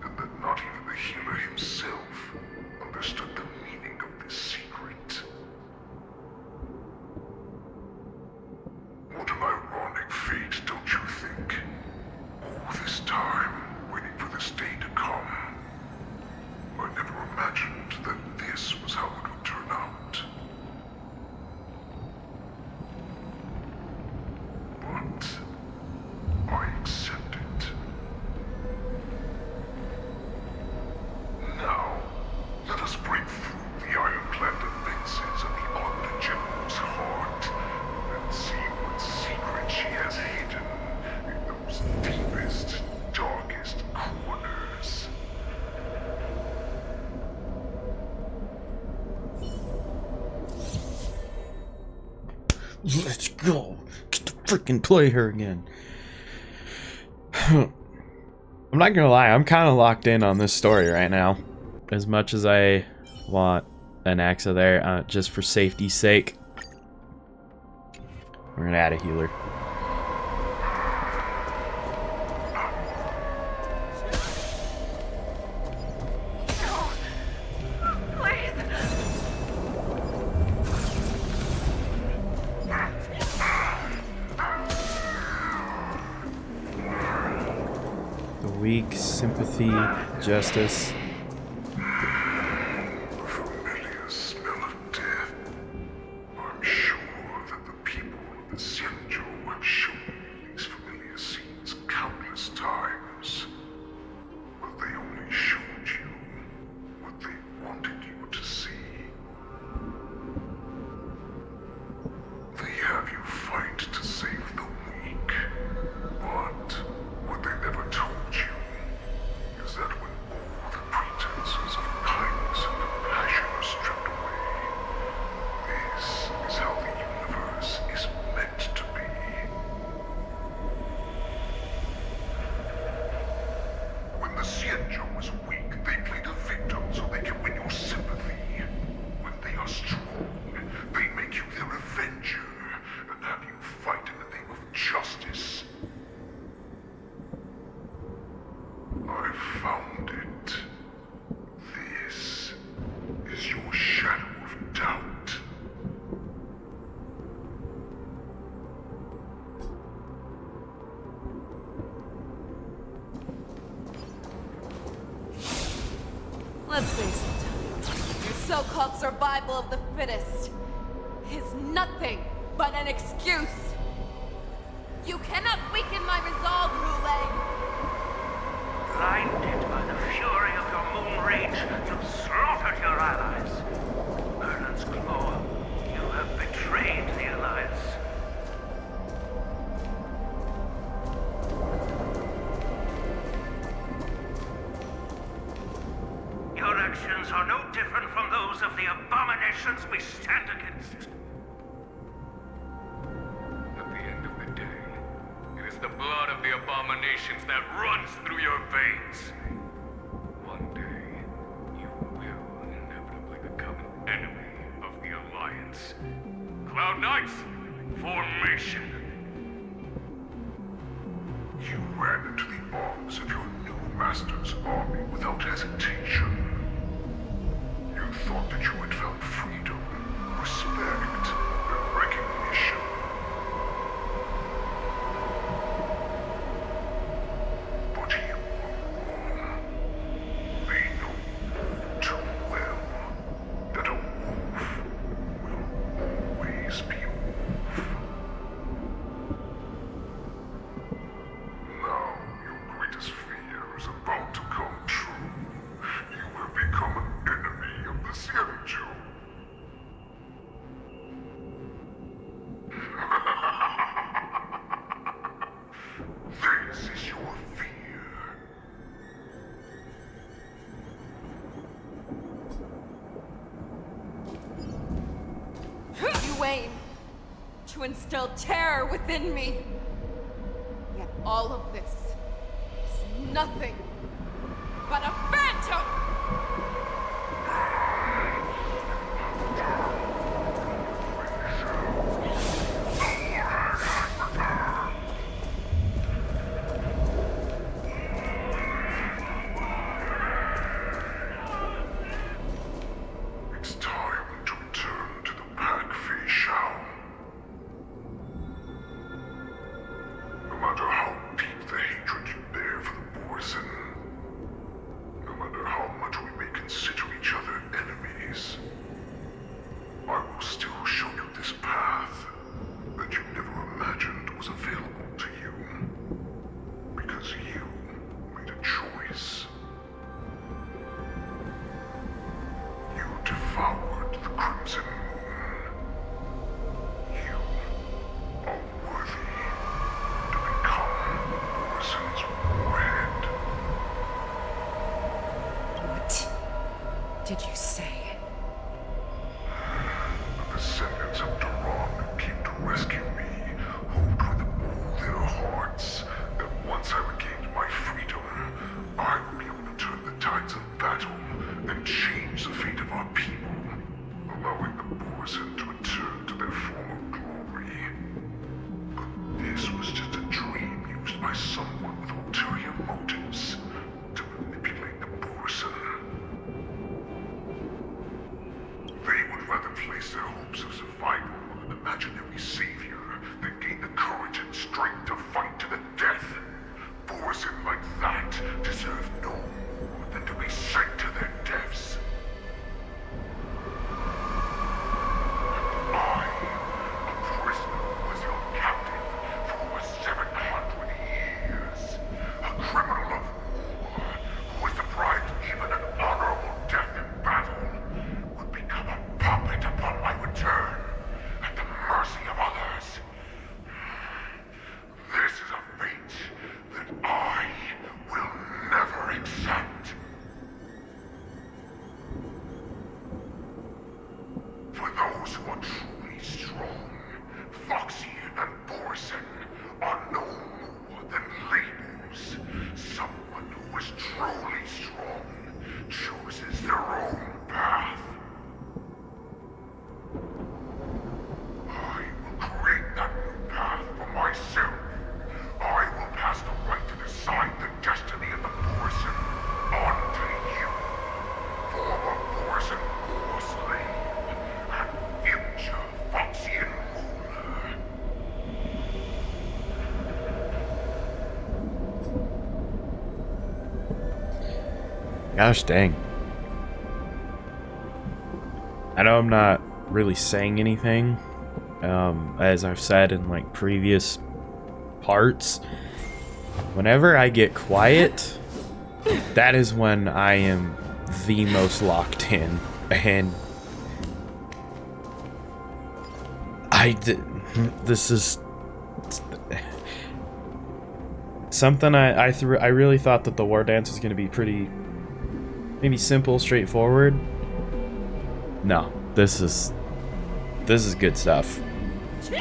and that not even the healer himself understood the meaning of this secret. What an ironic fate, don't you think? All this time, waiting for this day to come. I never imagined that this was how it would turn out. But I accept it. Now, let us break through the ironclad defenses of the Odd General's heart and see what secret she has hidden in those deepest, darkest corners. Let's go. Get to freaking play her again. I'm not gonna lie, I'm kind of locked in on this story right now. As much as I want an Axa there, just for safety's sake, we're gonna add a healer. Weak, sympathy, justice. The familiar smell of death. I'm sure that the people of the Xianzhou have shown me these familiar scenes countless times. But they only showed you what they wanted you to see. They have you fight to save the weak, but what they never told you is that when all the pretenses of kindness and compassion are stripped away, this is how the universe is meant to be. When the Xianzhou is weak, they play the victim so they can win your sympathy. When they are strong, they make you their avenger and have you fight in the name of justice. I found it. This is your shadow of doubt. Let's face it, your so-called survival of the fittest is nothing but an excuse. You cannot weaken my resolve, Wu-Lei. Blinded by the fury of your moon rage, you slaughtered your allies. Merlin's Claw, you have betrayed the Alliance. Your actions are no different from those of the abominations we stand against. At the end of the day, it is the blood of the abominations that runs through your veins. One day, you will inevitably become an enemy of the Alliance. Cloud Knights, formation! You ran into the arms of your new master's army without hesitation. You thought that you had found freedom, respect, and recognition. But you were wrong. They know too well that a wolf will always be a wolf. Now your greatest fear is about to come true. You have become an enemy of the Xianzhou. This is your fear. You aim to instill terror within me. Yet all of this is nothing but a phantom! It's time to return to the pack, Feixiao. No matter how deep the hatred you bear for the Borson, no matter how much we may consider each other enemies, I will still show you this path that you never imagined was available to you. Because you made a choice. You devoured the Crimson Moon. You are worthy to become Orson's warhead. What did you say? The descendants of Duran came to rescue me, hoped with all their hearts that once I regained someone with ulterior motives to manipulate the Borson. They would rather place their hopes of survival on an imaginary savior than gain the courage and strength to fight to the death. Borson like that deserve no more than to be sent to their deaths. I, a prisoner, was your captive for over 700 years. A criminal of war who was deprived even an honorable death in battle would become a puppet upon my return at the mercy of others. This is a fate that I will never accept. For those who are truly strong, Foxy and Borson are no more than labels. Someone who is truly strong chooses their own path. I will create that new path for myself. I will pass the right to decide the destiny of the Borson on to you, former Borson war slave, and future Foxian ruler. Gosh dang. I know I'm not really saying anything, as I've said in like previous parts. Whenever I get quiet, that is when I am the most locked in, and this is something I really thought that the Wardance was going to be pretty maybe simple, straightforward. No, this is good stuff. Your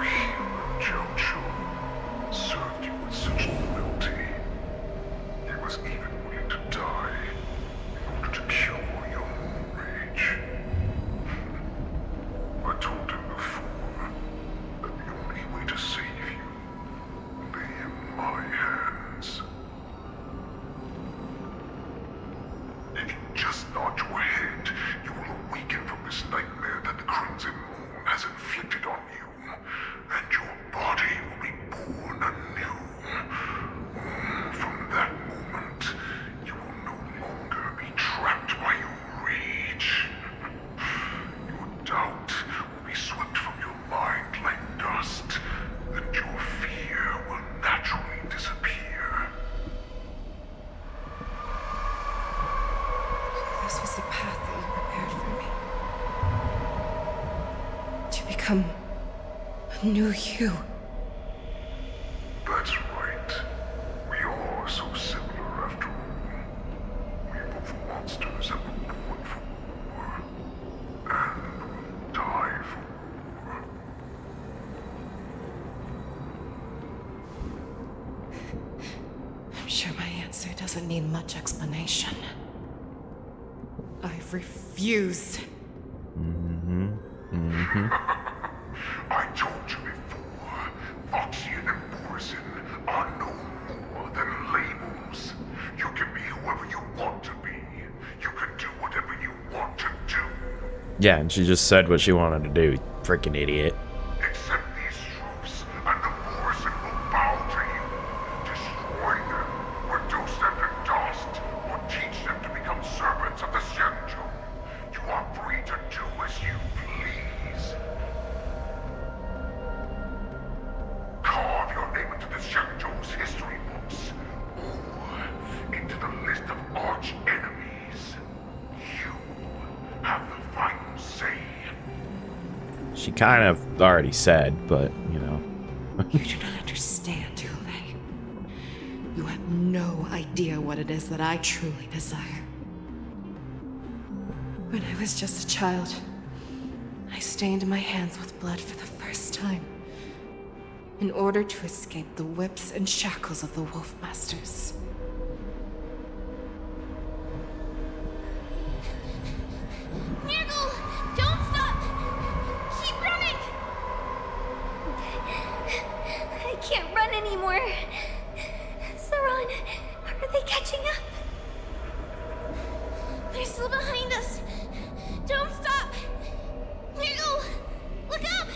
hero, Jojo, served you with such loyalty. He was even willing to die in order to cure your moon rage. I told him before that the only way to save you lay in my hands. If you just nod your head, you will awaken from this nightmare that the Crimson Moon has inflicted on you, and your body will be born anew. From that moment, you will no longer be trapped by your rage. Your doubt will be swept from your mind like dust, and your fear will naturally disappear. This was the path that you prepared for me. To become a new you. That's right. We are so similar after all. We are both monsters that were born for war, and will die for war. I'm sure my answer doesn't need much explanation. I refuse. I told you before, Foxian and Borson are no more than labels. You can be whoever you want to be. You can do whatever you want to do. Yeah, and she just said what she wanted to do, freaking idiot. Accept these truths, and the Borson will bow to you. Destroy them, reduce them to dust, or teach them to become servants of the Shenzhou. You are free to do as you please. Carve your name into the Shenzhou's history books, or into the list of arch enemies. You have the final say. She kind of already said, but, you know. You do not understand, Hule. You have no idea what it is that I truly desire. When I was just a child, I stained my hands with blood for the first time, in order to escape the whips and shackles of the Wolf Masters. Nurgle! Don't stop! Keep running! there. Saran, are they catching up? They're still behind us. Don't stop. Virgo, look up.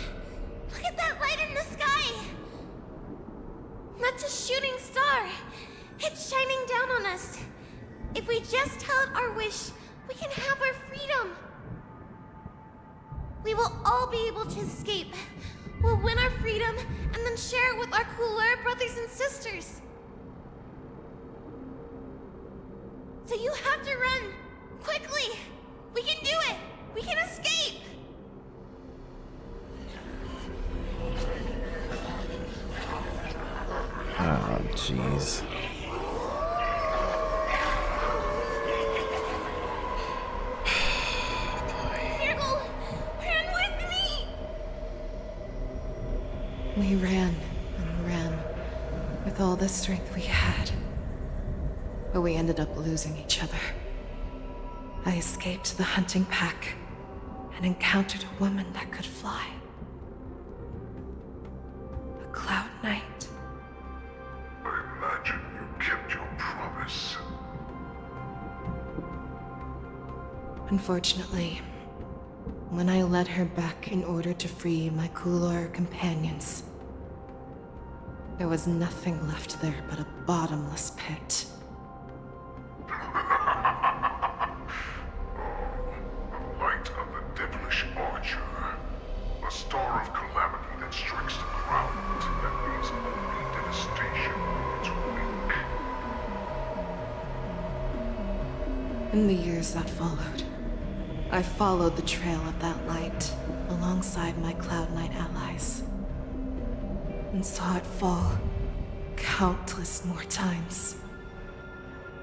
Look at that light in the sky. That's a shooting star. It's shining down on us. If we just tell it our wish, we can have our freedom. We will all be able to escape. We'll win our freedom and then share it with our cooler brothers and sisters. So you have to run. Quickly. We can do it. We can escape. Oh, jeez. Virgo, run with me. We ran and ran with all the strength we had. But we ended up losing each other. I escaped the hunting pack and encountered a woman that could fly. A Cloud Knight. I imagine you kept your promise. Unfortunately, when I led her back in order to free my Kulor companions, there was nothing left there but a bottomless pit. Light of the devilish archer. A star of calamity that strikes the ground. That means only devastation in its wake. In the years that followed, I followed the trail of that light alongside my Cloud Knight allies, and saw it fall countless more times.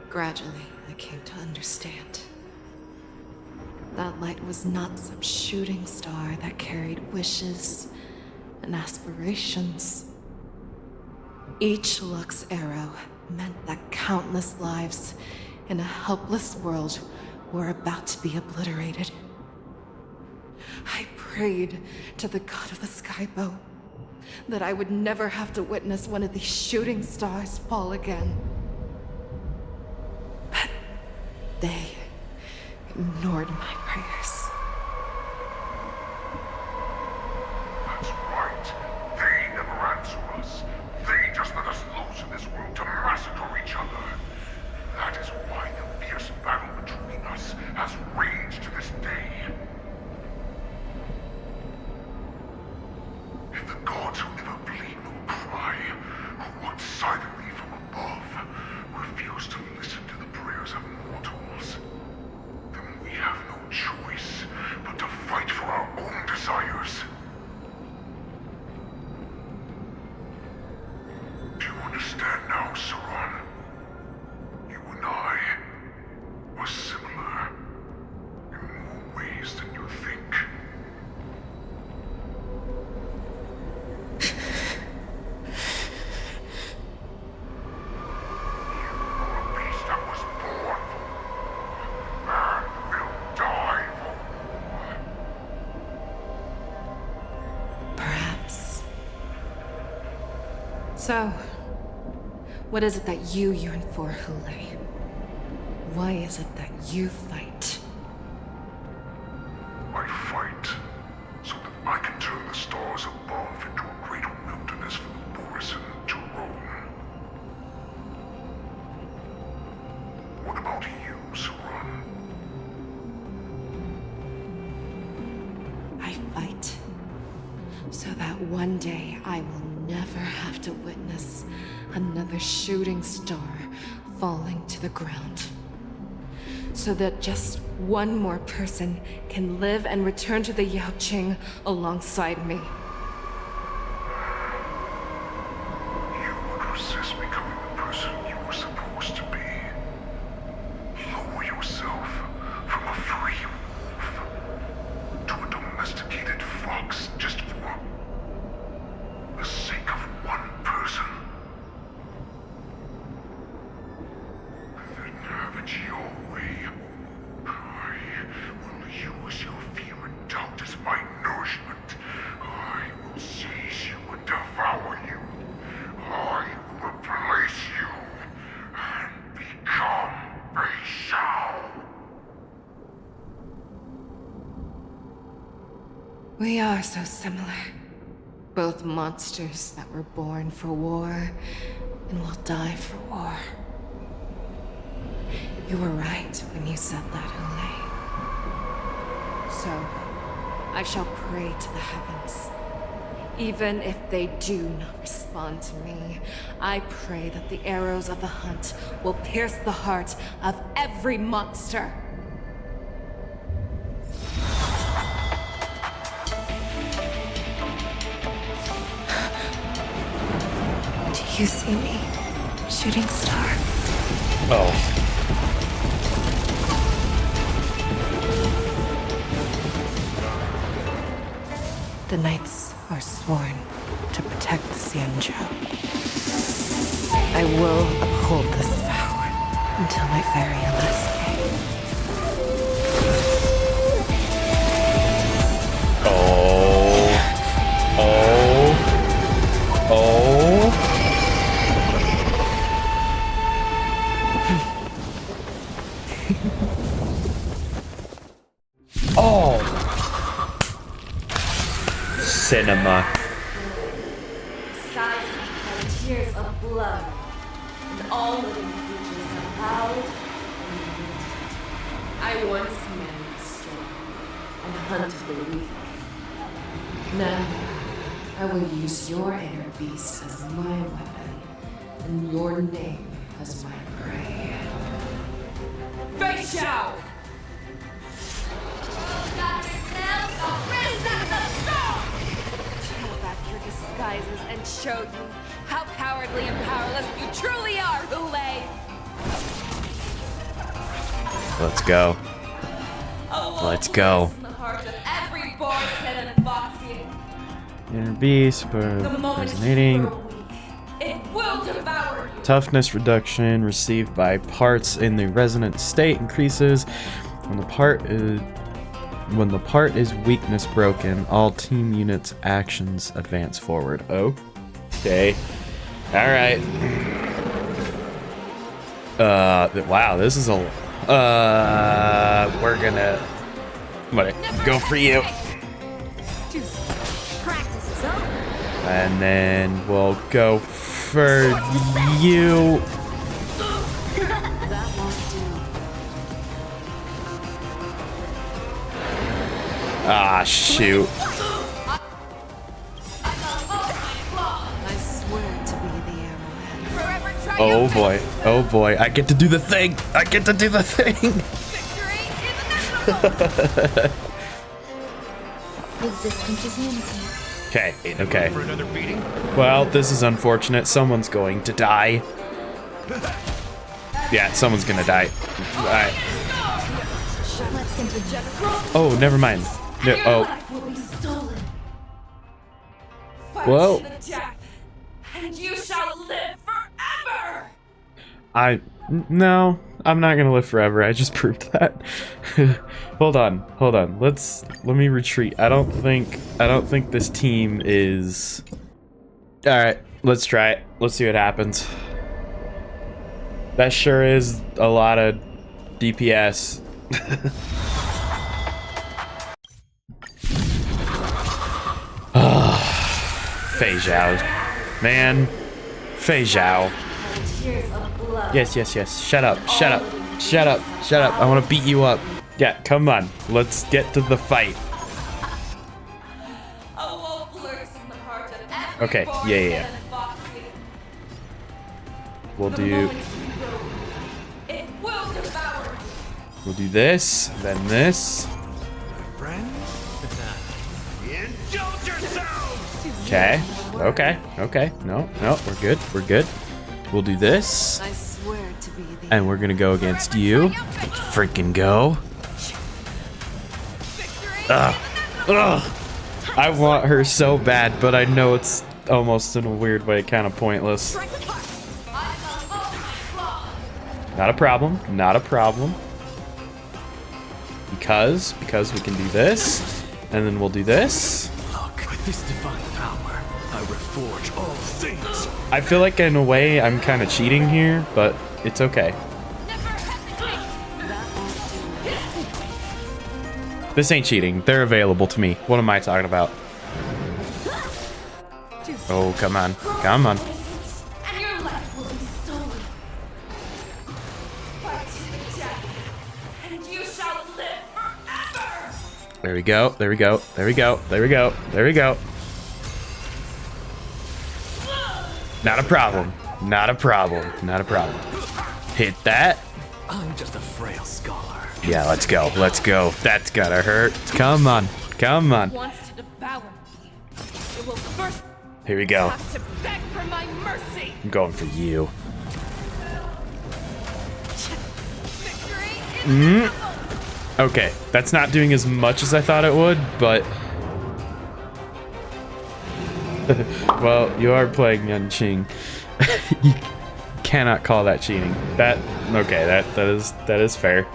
Gradually, I came to understand. That light was not some shooting star that carried wishes and aspirations. Each Lux arrow meant that countless lives in a helpless world were about to be obliterated. I prayed to the god of the skybow that I would never have to witness one of these shooting stars fall again. But they ignored my prayers. That's right. They never answer us. They just let us loose in this world to massacre each other. That is why the fierce battle between us has raged to this day. If the gods who never bleed nor cry, who watch silently from above, refuse to listen to the prayers of mortals, then we have no choice but to fight for our own desires. Do you understand now, Saran? You and I are similar in more ways than you think. Perhaps. So, what is it that you yearn for, Hule? Why is it that you fight? I fight so that I can turn the stars above into a great wilderness for the Borisin to roam. What about you, Saran? I fight so that one day I will never have to witness another shooting star falling to the ground. So that just one more person can live and return to the Yaoqing alongside me. You would resist becoming the person you were supposed to be. Lower yourself from a free wolf to a domesticated fox just for the sake of one person. Then have it your way. I will use your fear and doubt as my nourishment. I We are so similar. Both monsters that were born for war and will die for war. You were right when you said that, Hule. So, I shall pray to the heavens. Even if they do not respond to me, I pray that the arrows of the hunt will pierce the heart of every monster. Do you see me, shooting star? Oh. The knights are sworn to protect the Xianzhou. I will uphold this vow until my very last day. Oh. Oh. Cinema. Skies have tears of blood, and all living creatures have howled and wept. I once managed the strong and hunted the weak. Now, I will use your inner beast as my weapon, and your name as my prey. Feixiao! Tear back your disguises and show you how cowardly and powerless you truly are, Hule! Let's go. Let's go. In the heart of every Borson and Foxy. Inner beast, resonating. It will devour you. Toughness reduction received by parts in the resonant state increases when the part is weakness broken. All team units' actions advance forward. Okay. All right. Wow, this is a. I'm gonna go for you. And then we'll go for you. Ah, shoot. I swear to be the arrowhead. Oh boy. Oh boy. I get to do the thing. I get to do the thing. Okay. Okay. Well, this is unfortunate. Someone's going to die. Yeah, someone's gonna die. Alright. Oh, never mind. No, oh. Whoa. And you shall live forever! No, I'm not gonna live forever. I just proved that. Hold on. Let me retreat. I don't think this team is. All right, let's try it. Let's see what happens. That sure is a lot of DPS. Feixiao, man, Feixiao. Yes. Shut up. I want to beat you up. Yeah, come on. Let's get to the fight. Okay, yeah. We'll do this, then this. Okay. No, we're good. We'll do this. I swear to be the And we're gonna go against you. Let's freaking go. Ugh. I want her so bad, but I know it's almost in a weird way kind of pointless. Not a problem. Because we can do this, and then we'll do this. Look, with this divine power, I reforge all things. I feel like in a way I'm kind of cheating here, but it's okay. This ain't cheating. They're available to me. What am I talking about? Oh, come on. Come on. And your life will be stolen. Fight to death, and you shall live forever. There we go. There we go. There we go. There we go. There we go. Not a problem. Not a problem. Not a problem. Hit that. I'm just a frail scholar. Yeah, let's go. Let's go. That's gotta hurt. Come on. Come on. Wants to devour me. It will first Here we go. have to beg for my mercy. I'm going for you. Victory is Okay, that's not doing as much as I thought it would, but... well, you are playing Yaoqing. You cannot call that cheating. Okay, that is fair.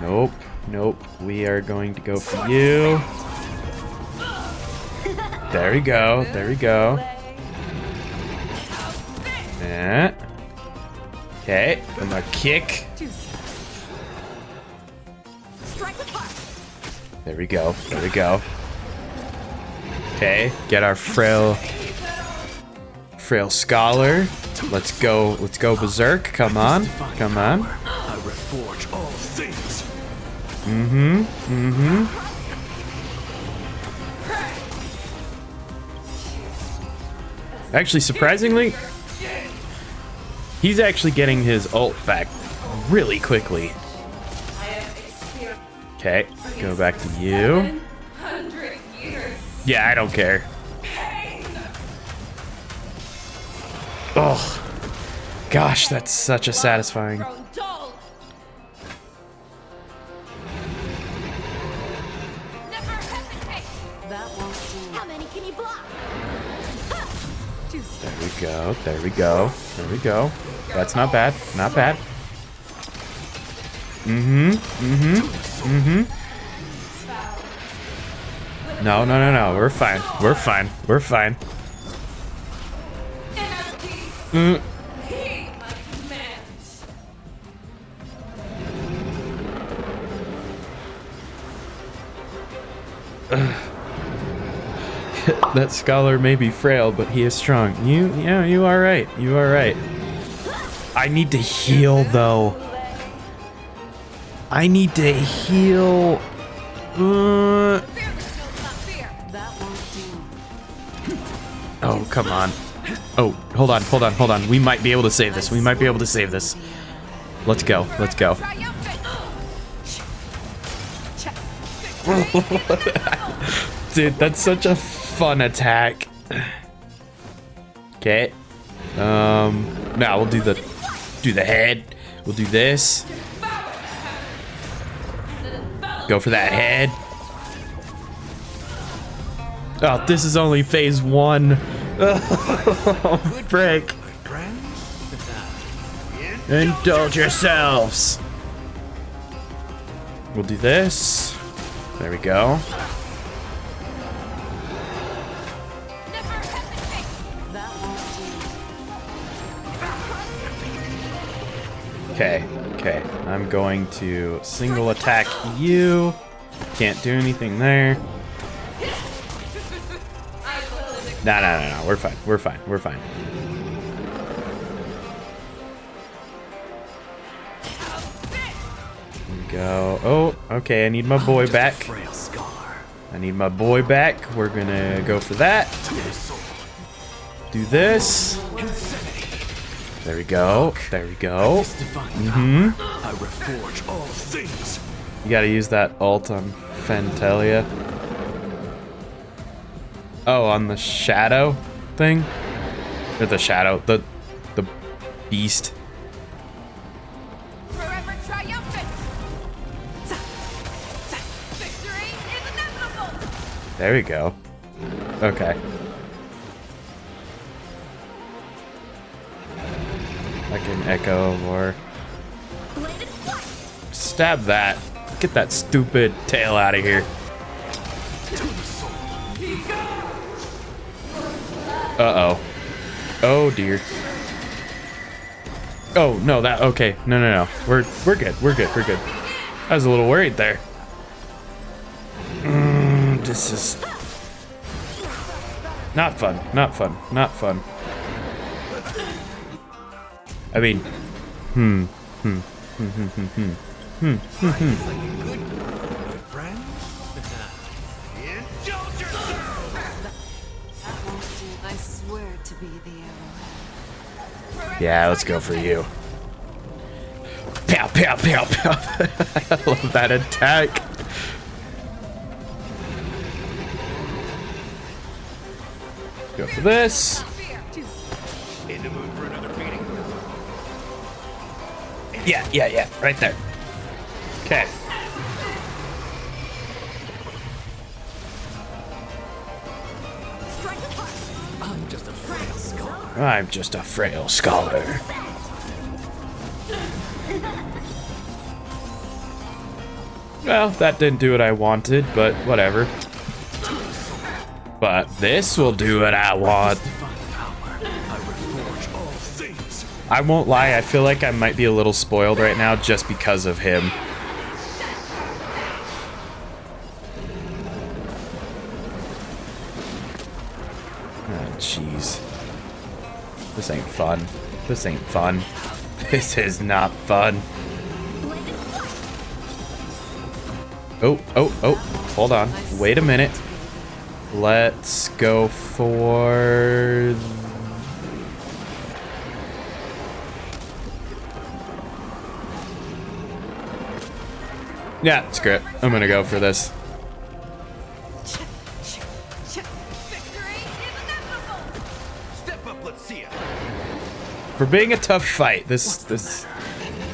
Nope, nope. We are going to go for you. There we go. There we go. That. Okay, I'm gonna kick. There we go. There we go. Okay, get our frail scholar. Let's go berserk. Come on. Come on. I reforge all things. Mm-hmm. Mm-hmm. Actually, surprisingly, he's actually getting his ult back really quickly. Okay, go back to you. Yeah, I don't care. Oh, gosh, that's such a satisfying. How many can you block? There we go. There we go. There we go. That's not bad. Not bad. Mm-hmm. Mm-hmm. Mm-hmm. No, no, no, no. We're fine. We're fine. We're fine. That scholar may be frail, but he is strong. You are right. You are right. I need to heal, though. I need to heal. Oh, come on. Oh, hold on, hold on, hold on. We might be able to save this. We might be able to save this. Let's go. Let's go. Dude, that's such a fun attack. Okay. Now we'll do the head. We'll do this. Go for that head. Oh, this is only phase 1. Oh, frick. Indulge yourselves. We'll do this. There we go. Okay, okay. I'm going to single attack you. Can't do anything there. No, no, no, no. We're fine. We're fine. We're fine. There we go. Oh, okay. I need my boy back. I need my boy back. We're gonna go for that. Do this. There we go. There we go. Mm-hmm. I reforge all things. You gotta use that ult on Fentelia. Oh, on the shadow thing? Or the shadow, the beast. Forever triumphant. Victory is inevitable. There we go. Okay. I can echo or stab that. Get that stupid tail out of here. Uh-oh. Oh dear. Oh, no, that, okay. No, no, no. We're good. We're good. We're good. I was a little worried there. This is not fun. Not fun. Not fun. I mean, I swear to be the arrowhead. yeah, let's go for you. Pow, pow, pow, pow. I love that attack. Go for this. In the mood for another beating? Yeah, yeah, yeah. Right there. Okay. I'm just a frail scholar. I'm just a frail scholar. Well, that didn't do what I wanted, but whatever. But this will do what I want. I won't lie, I feel like I might be a little spoiled right now just because of him. Oh, jeez. This ain't fun. This ain't fun. This is not fun. Oh, oh, oh. Hold on. Wait a minute. Let's go for... Yeah, screw it. I'm gonna go for this. Step up, let's see it. For being a tough fight, this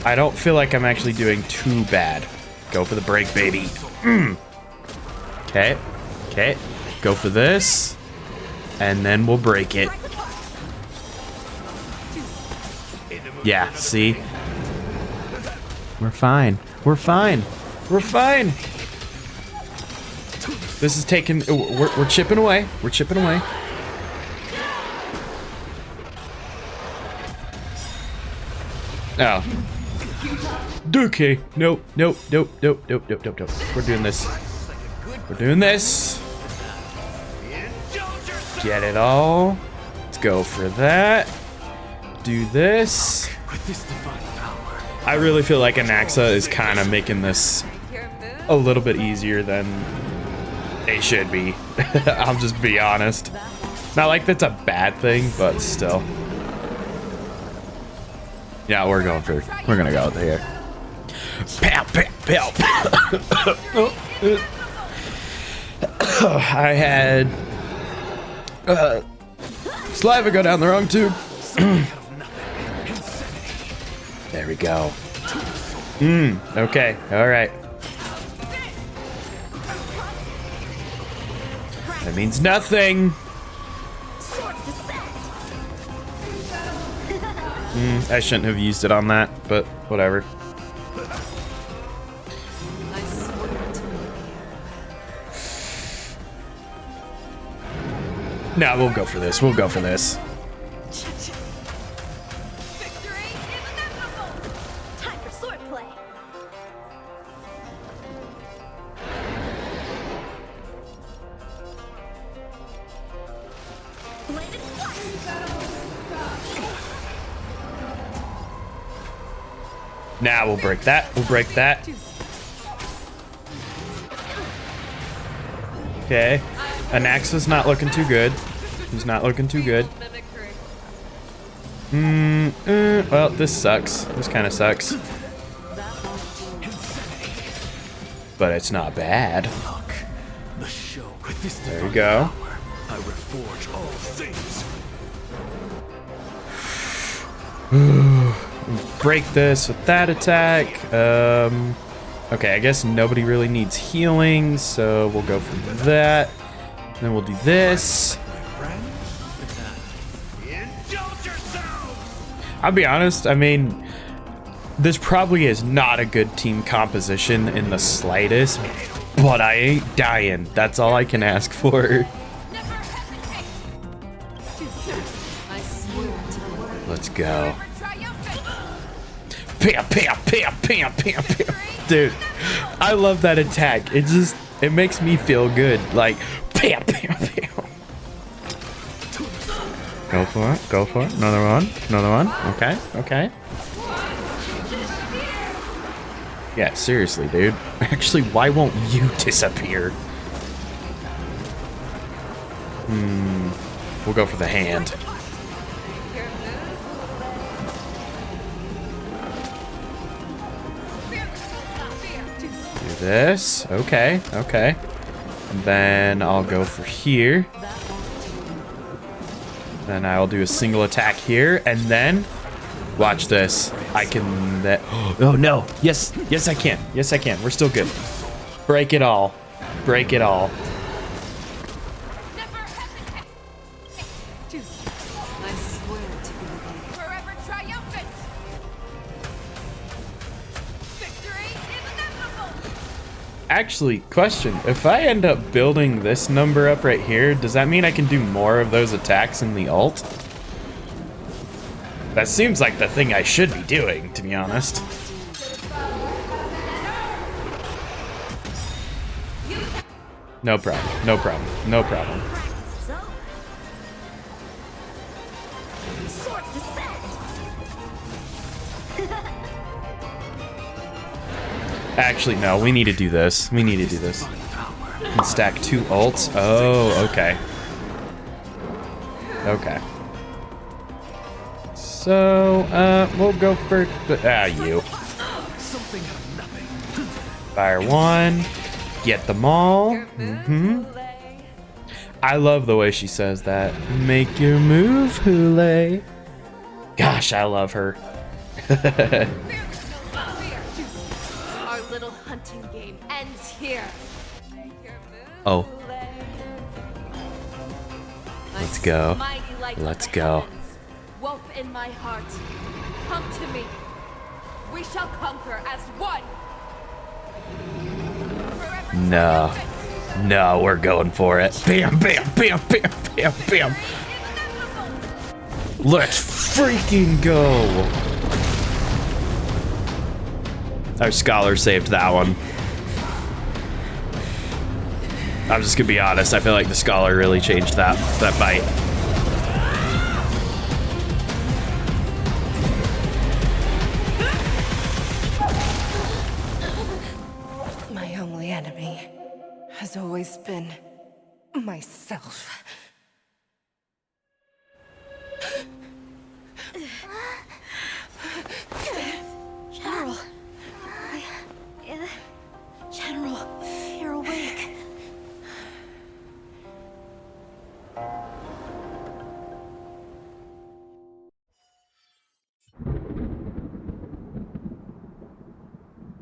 I don't feel like I'm actually doing too bad. Go for the break, baby. Okay. Okay. Go for this. And then we'll break it. Yeah, see? We're fine. We're fine. We're fine. This is taking... We're chipping away. We're chipping away. Oh. Okay. Nope. Nope. Nope. Nope. Nope. Nope. Nope. Nope. We're doing this. We're doing this. Get it all. Let's go for that. Do this. I really feel like Anaxa is kind of making this a little bit easier than it should be. I'll just be honest. Not like that's a bad thing, but still. Yeah, we're gonna go with here. Pow, pow, pow. I had saliva go down the wrong tube. There we go. Okay, all right. That means nothing. I shouldn't have used it on that, but whatever. No, we'll go for this. We'll go for this. Time for swordplay. Now we'll break that. We'll break that. Okay. Anaxa's not looking too good. He's not looking too good. Well, this sucks. This kind of sucks. But it's not bad. There we go. I reforge all things. Break this with that attack. Okay, I guess nobody really needs healing, so we'll go for that. Then we'll do this. I'll be honest, I mean, this probably is not a good team composition in the slightest, but I ain't dying. That's all I can ask for. Let's go. Pam, pam, pam, pam, pam, pam. Dude, I love that attack. It makes me feel good. Like, pam, pam, pam. Go for it, go for it. Another one, another one. Okay, okay. Yeah, seriously, dude. Actually, why won't you disappear? We'll go for the hand. Do this. Okay, okay. And then I'll go for here. Then I'll do a single attack here, and then watch this. I can. Oh no! Yes, yes I can. Yes I can. We're still good. Break it all. Break it all. I swear to be forever triumphant. Victory is inevitable. Actually, question. If I end up building this number up right here, does that mean I can do more of those attacks in the ult? That seems like the thing I should be doing, to be honest. No problem, no problem, no problem. Actually, no, we need to do this. We need to do this. And stack 2 ults. Oh, okay. Okay. So, we'll go for you. Fire 1. Get them all. I love the way she says that. Make your move, Hule. Gosh, I love her. Our little hunting game ends here. Oh. Let's go. Let's go. Wolf in my heart, come to me. We shall conquer as one. No. No, we're going for it. Bam, bam, bam, bam, bam, bam. Let's freaking go. Our scholar saved that one. I'm just gonna be honest, I feel like the scholar really changed that fight. My only enemy has always been myself. General. General, you're awake.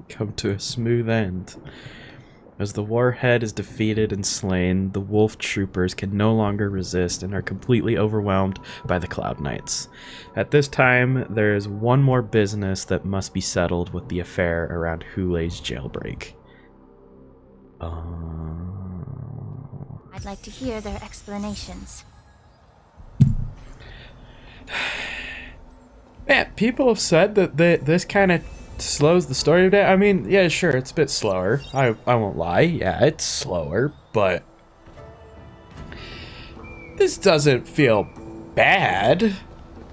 Come to a smooth end. As the warhead is defeated and slain, the wolf troopers can no longer resist and are completely overwhelmed by the Cloud Knights. At this time, there is one more business that must be settled with the affair around Hule's jailbreak. I'd like to hear their explanations. Man, people have said that this kind of slows the story down. I mean, yeah, sure, it's a bit slower. I won't lie. Yeah, it's slower, but this doesn't feel bad.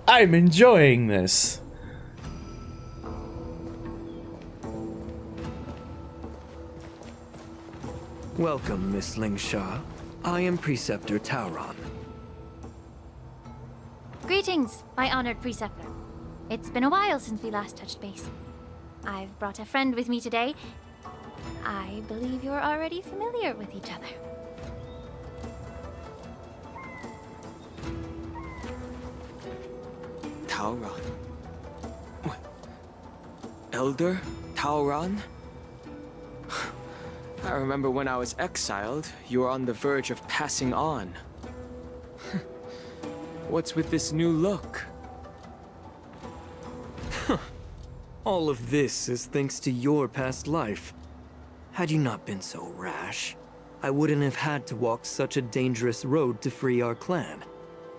I'm enjoying this. Welcome, Miss Lingsha. I am Preceptor Tauron. Greetings, my honored preceptor. It's been a while since we last touched base. I've brought a friend with me today. I believe you're already familiar with each other. Tauron? What? Elder Tauron? I remember when I was exiled, you were on the verge of passing on. What's with this new look? All of this is thanks to your past life. Had you not been so rash, I wouldn't have had to walk such a dangerous road to free our clan,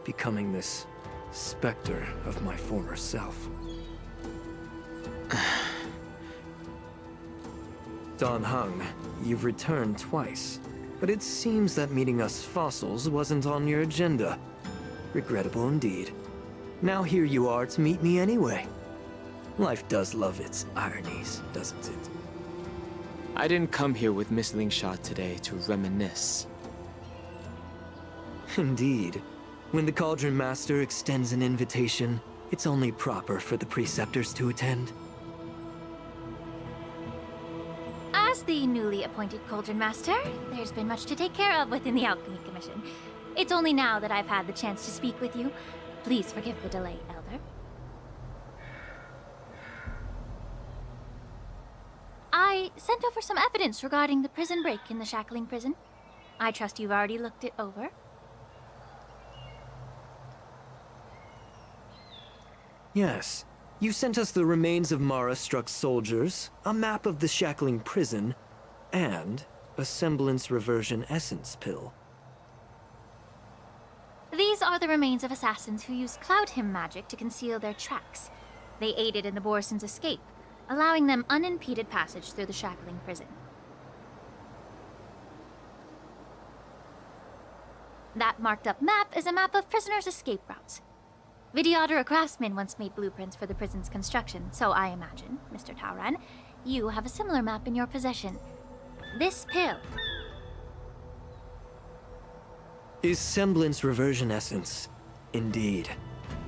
becoming this specter of my former self. Don Hung, you've returned twice, but it seems that meeting us fossils wasn't on your agenda. Regrettable indeed. Now here you are to meet me anyway. Life does love its ironies, doesn't it? I didn't come here with Miss Lingsha today to reminisce. Indeed. When the Cauldron Master extends an invitation, it's only proper for the Preceptors to attend. As the newly appointed Cauldron Master, there's been much to take care of within the Alchemy Commission. It's only now that I've had the chance to speak with you. Please forgive the delay, Elder. I sent over some evidence regarding the prison break in the Shackling prison. I trust you've already looked it over. Yes. You sent us the remains of Mara-struck soldiers, a map of the Shackling prison, and a semblance reversion essence pill. These are the remains of assassins who used Cloud Hymn magic to conceal their tracks. They aided in the Borisons' escape, allowing them unimpeded passage through the Shackling prison. That marked-up map is a map of prisoners' escape routes. Vidyadhara craftsmen once made blueprints for the prison's construction, so I imagine, Mr. Tauran, you have a similar map in your possession. This pill is semblance reversion essence. Indeed.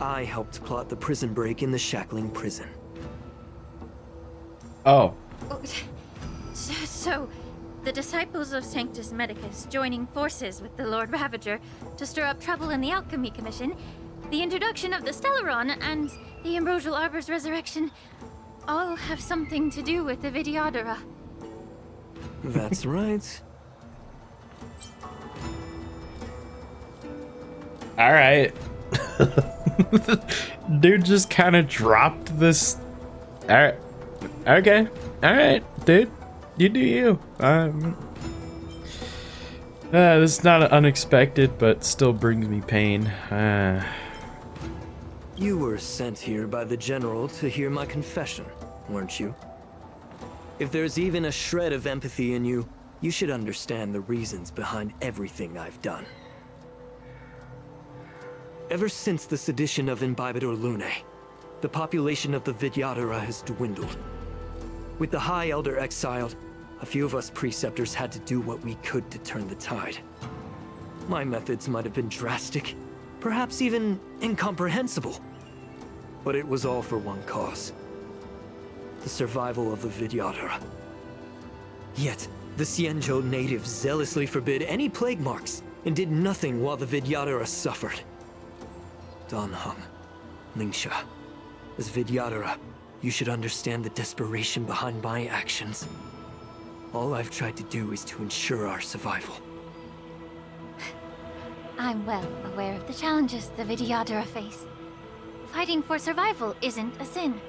I helped plot the prison break in the Shackling prison. Oh. So, the disciples of Sanctus Medicus joining forces with the Lord Ravager to stir up trouble in the Alchemy Commission, the introduction of the Stellaron, and the Ambrosial Arbor's resurrection all have something to do with the Vidyadhara. That's right. Alright. Dude just kind of dropped this. Alright. Okay. Alright, dude. You do you. This is not unexpected, but still brings me pain. You were sent here by the General to hear my confession, weren't you? If there's even a shred of empathy in you, you should understand the reasons behind everything I've done. Ever since the sedition of Imbibitor Lunae, the population of the Vidyadhara has dwindled. With the High Elder exiled, a few of us Preceptors had to do what we could to turn the tide. My methods might have been drastic, perhaps even incomprehensible. But it was all for one cause. The survival of the Vidyadhara. Yet, the Xianzhou natives zealously forbid any plague marks and did nothing while the Vidyadhara suffered. Don Hung, Lingsha, as Vidyadhara, you should understand the desperation behind my actions. All I've tried to do is to ensure our survival. I'm well aware of the challenges the Vidyadhara face. Fighting for survival isn't a sin.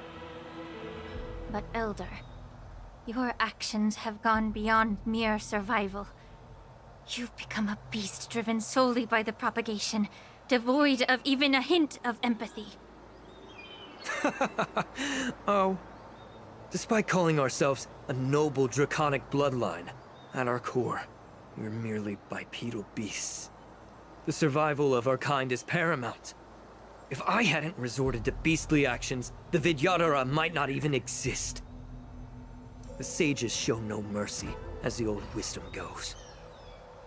But Elder, your actions have gone beyond mere survival. You've become a beast driven solely by the propagation, devoid of even a hint of empathy. Oh. Despite calling ourselves a noble draconic bloodline, at our core, we're merely bipedal beasts. The survival of our kind is paramount. If I hadn't resorted to beastly actions, the Vidyadhara might not even exist. The sages show no mercy, as the old wisdom goes.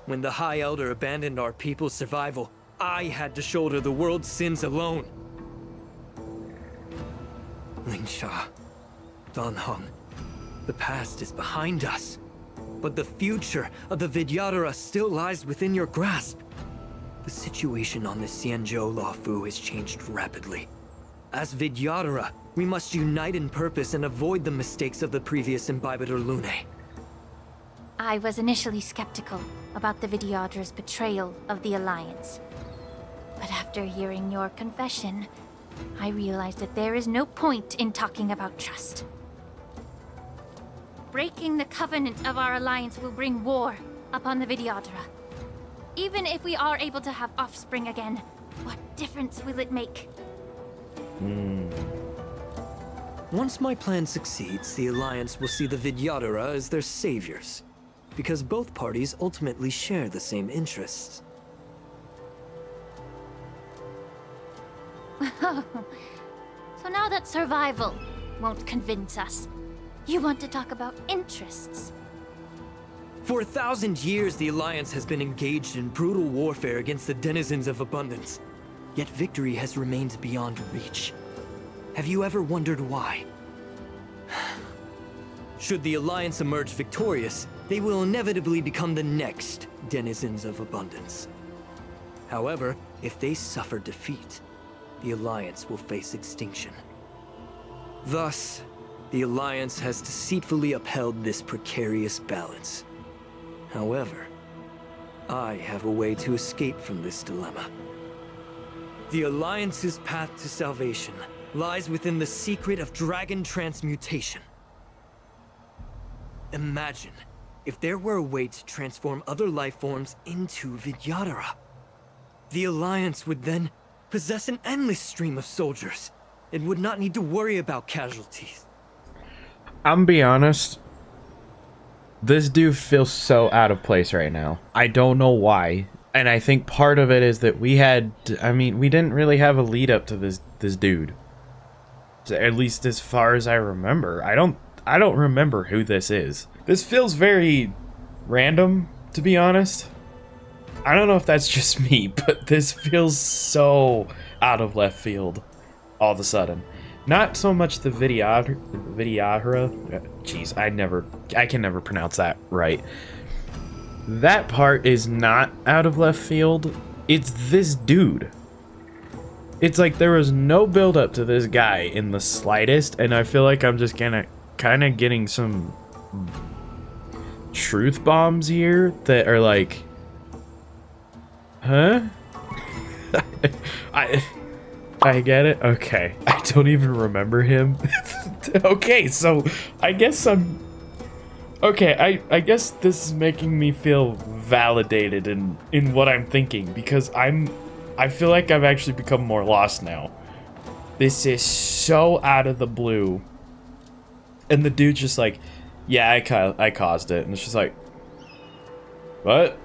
When the High Elder abandoned our people's survival, I had to shoulder the world's sins alone. Lingsha, Don Hung, the past is behind us, but the future of the Vidyadhara still lies within your grasp. The situation on the Xianzhou Luofu has changed rapidly. As Vidyadhara, we must unite in purpose and avoid the mistakes of the previous Imbibitor Lunae. I was initially skeptical about the Vidyadhara's betrayal of the Alliance. But after hearing your confession, I realized that there is no point in talking about trust. Breaking the covenant of our alliance will bring war upon the Vidyadhara. Even if we are able to have offspring again, what difference will it make? Once my plan succeeds, the Alliance will see the Vidyadhara as their saviors, because both parties ultimately share the same interests. So now that survival won't convince us, you want to talk about interests? For 1,000 years, the Alliance has been engaged in brutal warfare against the denizens of abundance. Yet victory has remained beyond reach. Have you ever wondered why? Should the Alliance emerge victorious, they will inevitably become the next denizens of abundance. However, if they suffer defeat, the Alliance will face extinction. Thus, the Alliance has deceitfully upheld this precarious balance. However, I have a way to escape from this dilemma. The Alliance's path to salvation lies within the secret of dragon transmutation. Imagine if there were a way to transform other life forms into Vidyadhara. The Alliance would then possess an endless stream of soldiers. It would not need to worry about casualties. I'm be honest, this dude feels so out of place right now. I don't know why. And I think part of it is that we didn't really have a lead up to this dude. At least as far as I remember. I don't remember who this is. This feels very random, to be honest. I don't know if that's just me, but this feels so out of left field all of a sudden. Not so much the Vidyadhara. Jeez, I can never pronounce that right. That part is not out of left field. It's this dude. It's like there was no build up to this guy in the slightest, and I feel like I'm just kind of getting some truth bombs here that are like, huh? I get it. Okay. I don't even remember him. Okay, so I guess I guess this is making me feel validated in what I'm thinking, because I feel like I've actually become more lost now. This is so out of the blue. And the dude's just like, yeah, I caused it. And it's just like, what?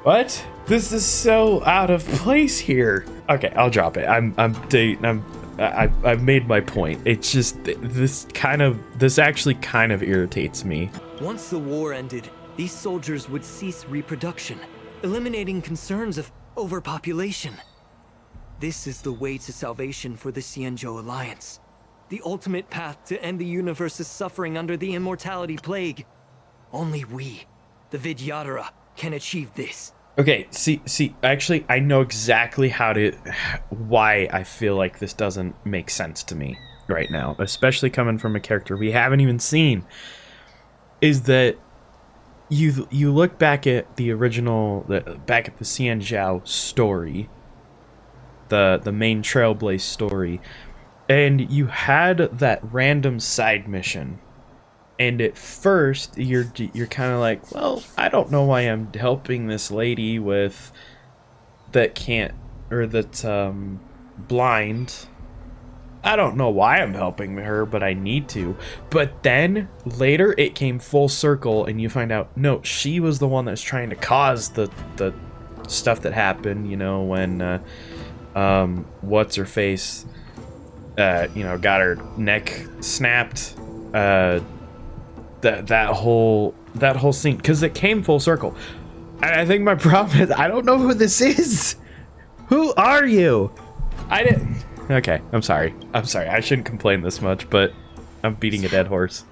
What? This is so out of place here. Okay, I'll drop it. I've made my point. It's just this actually kind of irritates me. Once the war ended, these soldiers would cease reproduction, eliminating concerns of overpopulation. This is the way to salvation for the Xianzhou Alliance. The ultimate path to end the universe's suffering under the immortality plague. Only we, the Vidyadhara, can achieve this. Okay, see, actually, I know exactly why I feel like this doesn't make sense to me right now, especially coming from a character we haven't even seen, is that you look back at the original, back at the Xianzhou story, the main Trailblaze story, and you had that random side mission. And at first, you're kind of like, well, I don't know why I'm helping this lady that's blind. I don't know why I'm helping her, but I need to. But then, later, it came full circle, and you find out, no, she was the one that's trying to cause the stuff that happened, when, what's-her-face, got her neck snapped, that whole scene, because it came full circle. And I think my problem is I don't know who this is. Who are you? Okay, I'm sorry. I shouldn't complain this much, but I'm beating a dead horse.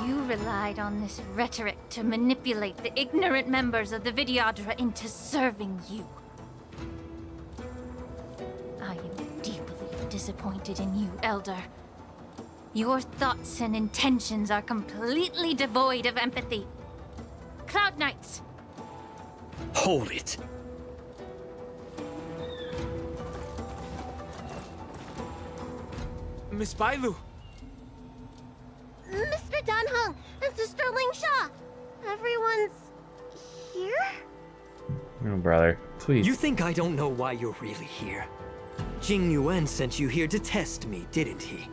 You relied on this rhetoric to manipulate the ignorant members of the Vidyadhara into serving you. I am deeply disappointed in you, Elder. Your thoughts and intentions are completely devoid of empathy. Cloud Knights! Hold it. Miss Bailu! Mr. Danheng and Sister Lingsha! Everyone's here? Oh, brother, please. You think I don't know why you're really here? Jing Yuan sent you here to test me, didn't he?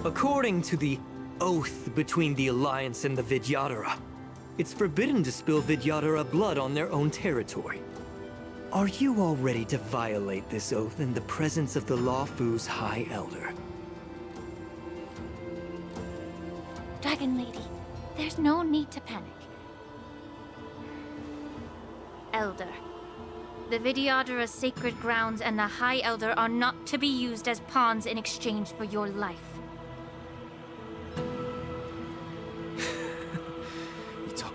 According to the oath between the Alliance and the Vidyadhara, it's forbidden to spill Vidyadhara blood on their own territory. Are you all ready to violate this oath in the presence of the Luofu's High Elder? Dragon Lady, there's no need to panic. Elder, the Vidyadhara's sacred grounds and the High Elder are not to be used as pawns in exchange for your life.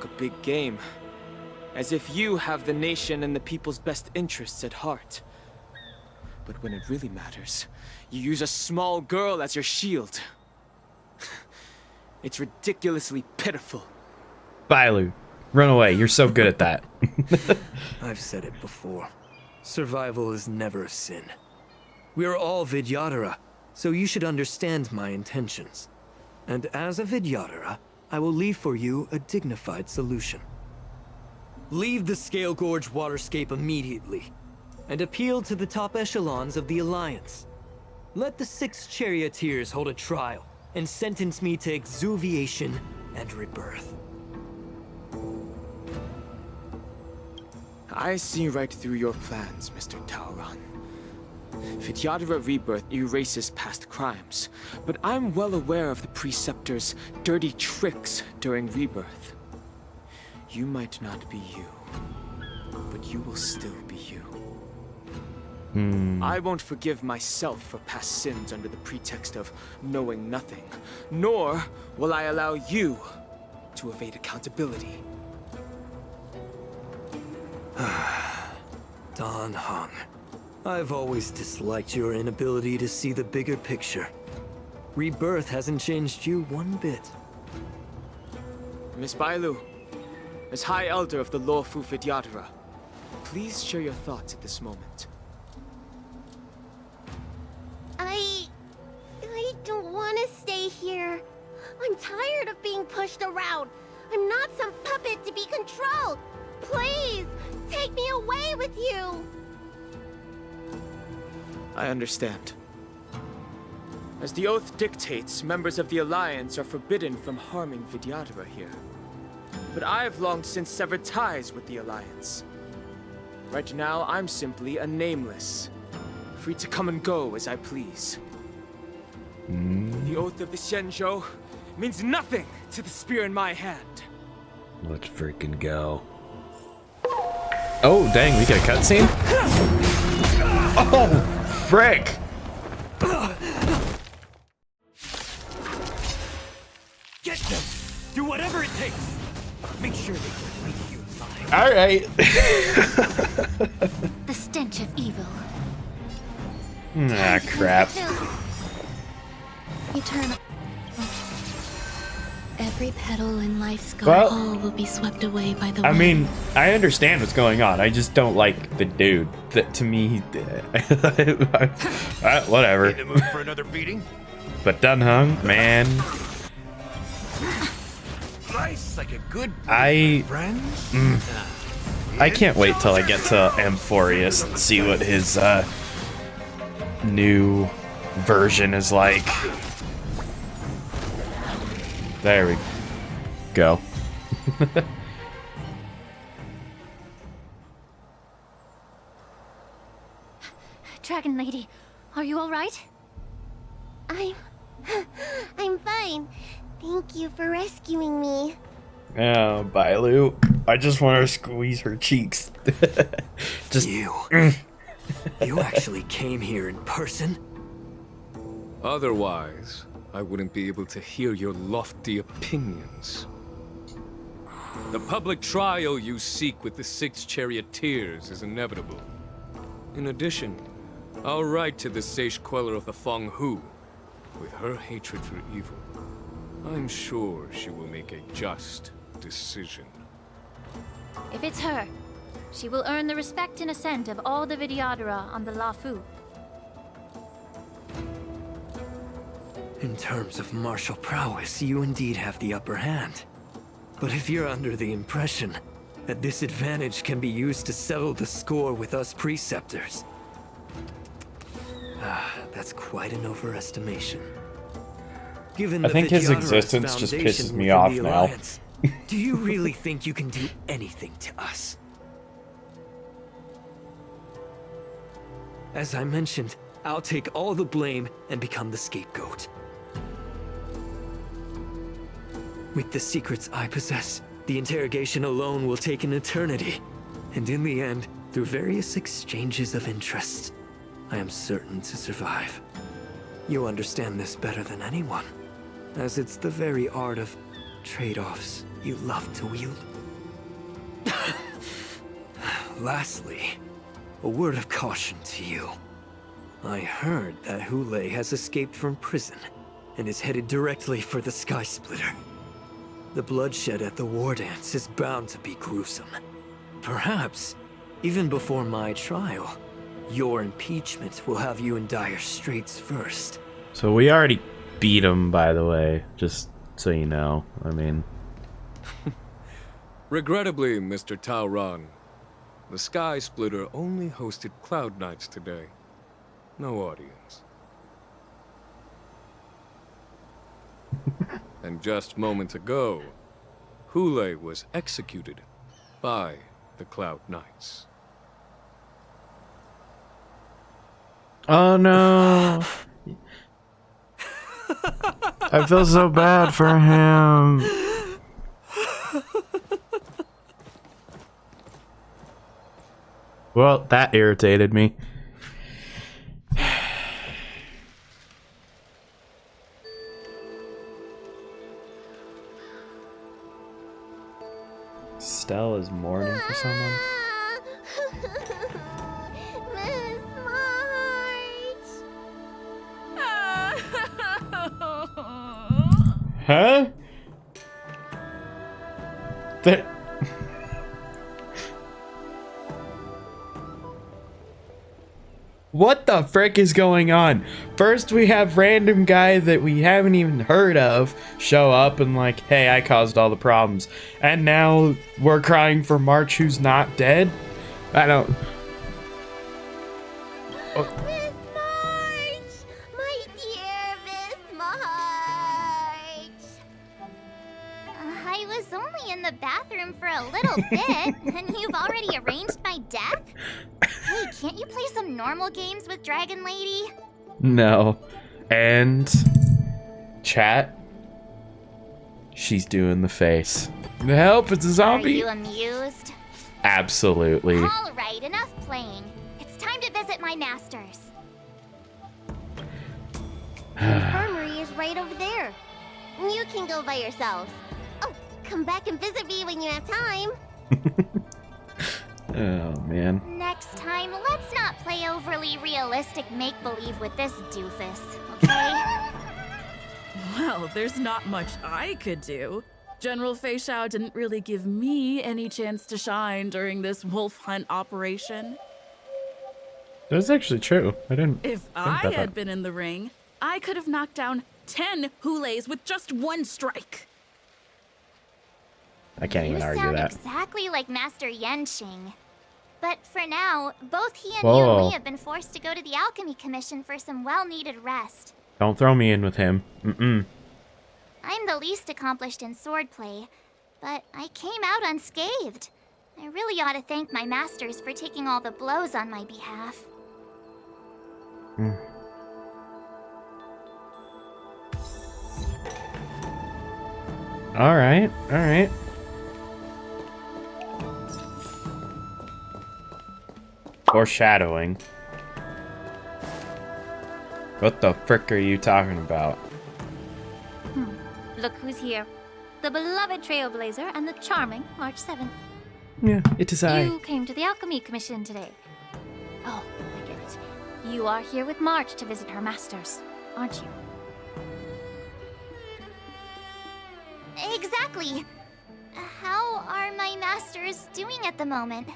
A big game. As if you have the nation and the people's best interests at heart. But when it really matters, you use a small girl as your shield. It's ridiculously pitiful. Bailu, run away. You're so good at that. I've said it before. Survival is never a sin. We're all Vidyadhara, so you should understand my intentions. And as a Vidyadhara, I will leave for you a dignified solution. Leave the Scale Gorge waterscape immediately, and appeal to the top echelons of the Alliance. Let the 6 charioteers hold a trial, and sentence me to exuviation and rebirth. I see right through your plans, Mr. Tauron. Vidyadhara Rebirth erases past crimes, but I'm well aware of the Preceptor's dirty tricks during Rebirth. You might not be you, but you will still be you. I won't forgive myself for past sins under the pretext of knowing nothing, nor will I allow you to evade accountability. Dan Heng. I've always disliked your inability to see the bigger picture. Rebirth hasn't changed you one bit. Miss Bailu, as High Elder of the Luofu Vidyadhara, please share your thoughts at this moment. I don't want to stay here. I'm tired of being pushed around. I'm not some puppet to be controlled. Please, take me away with you. I understand. As the oath dictates, members of the Alliance are forbidden from harming Vidyadhara here. But I've long since severed ties with the Alliance. Right now, I'm simply a nameless, free to come and go as I please. The oath of the Xianzhou means nothing to the spear in my hand. Let's freaking go. Oh, dang, we got a cutscene? Oh, frick! Get them! Do whatever it takes! Make sure they don't leave you alive. Alright. The stench of evil. Ah, crap. Eternal. Every petal in life's Well, hall will be swept away by the wind. I mean, I understand what's going on. I just don't like the dude. That to me, whatever. In the mood for another beating? But Dan Heng, man, Nice, like a good I friends. I can't wait till I get to Amphorius and see what his new version is like. There we go. Dragon Lady, are you all right? I'm fine. Thank you for rescuing me. Oh, Bailu, I just want to squeeze her cheeks. Just you. You actually came here in person? Otherwise, I wouldn't be able to hear your lofty opinions. The public trial you seek with the 6 charioteers is inevitable. In addition, I'll write to the Sage Queller of the Feng Hu. With her hatred for evil, I'm sure she will make a just decision. If it's her, she will earn the respect and assent of all the Vidyadhara on the Luofu. In terms of martial prowess, you indeed have the upper hand. But if you're under the impression that this advantage can be used to settle the score with us preceptors. That's quite an overestimation. Given I the think his Vidyadhara's existence just foundation pisses me within off the now. Alliance, do you really think you can do anything to us? As I mentioned, I'll take all the blame and become the scapegoat. With the secrets I possess, the interrogation alone will take an eternity. And in the end, through various exchanges of interest, I am certain to survive. You understand this better than anyone, as it's the very art of trade-offs you love to wield. Lastly, a word of caution to you. I heard that Hule has escaped from prison and is headed directly for the Sky Splitter. The bloodshed at the Wardance is bound to be gruesome. Perhaps, even before my trial, your impeachment will have you in dire straits first. So we already beat him, by the way, just so you know. I mean... Regrettably, Mr. Taoran, the Sky Splitter only hosted Cloud Knights today. No audience. And just moments ago, Hule was executed by the Cloud Knights. Oh no! I feel so bad for him. Well, that irritated me. Stell is mourning for someone. Miss March! Huh? That... What the frick is going on? First we have random guy that we haven't even heard of show up and like, hey, I caused all the problems. And now we're crying for March who's not dead? I don't... Oh. Miss March! My dear Miss March! I was only in the bathroom for a little bit, and you've already arranged my death? Hey, can't you play some normal games with Dragon Lady? No. And... chat? She's doing the face. Help, it's a zombie! Are you amused? Absolutely. Alright, enough playing. It's time to visit my masters. The infirmary is right over there. You can go by yourself. Oh, come back and visit me when you have time. Oh, man. Next time, let's not play overly realistic make-believe with this doofus, okay? Well, there's not much I could do. General Feixiao didn't really give me any chance to shine during this wolf hunt operation. That's actually true. I didn't If think I about had that. been in the ring, I could have knocked down 10 Hules with just one strike. I can't even argue You that. sound exactly like Master Yanqing. But for now, both he and you Whoa. and me have been forced to go to the Alchemy Commission for some well-needed rest. Don't throw me in with him. Mm-mm. I'm the least accomplished in swordplay, but I came out unscathed. I really ought to thank my masters for taking all the blows on my behalf. Mm. Alright, alright. Foreshadowing. What the frick are you talking about? Look who's here. The beloved Trailblazer and the charming March 7th. Yeah, it is I. You came to the Alchemy Commission today. Oh, I get it. You are here with March to visit her masters, aren't you? Exactly. How are my masters doing at the moment?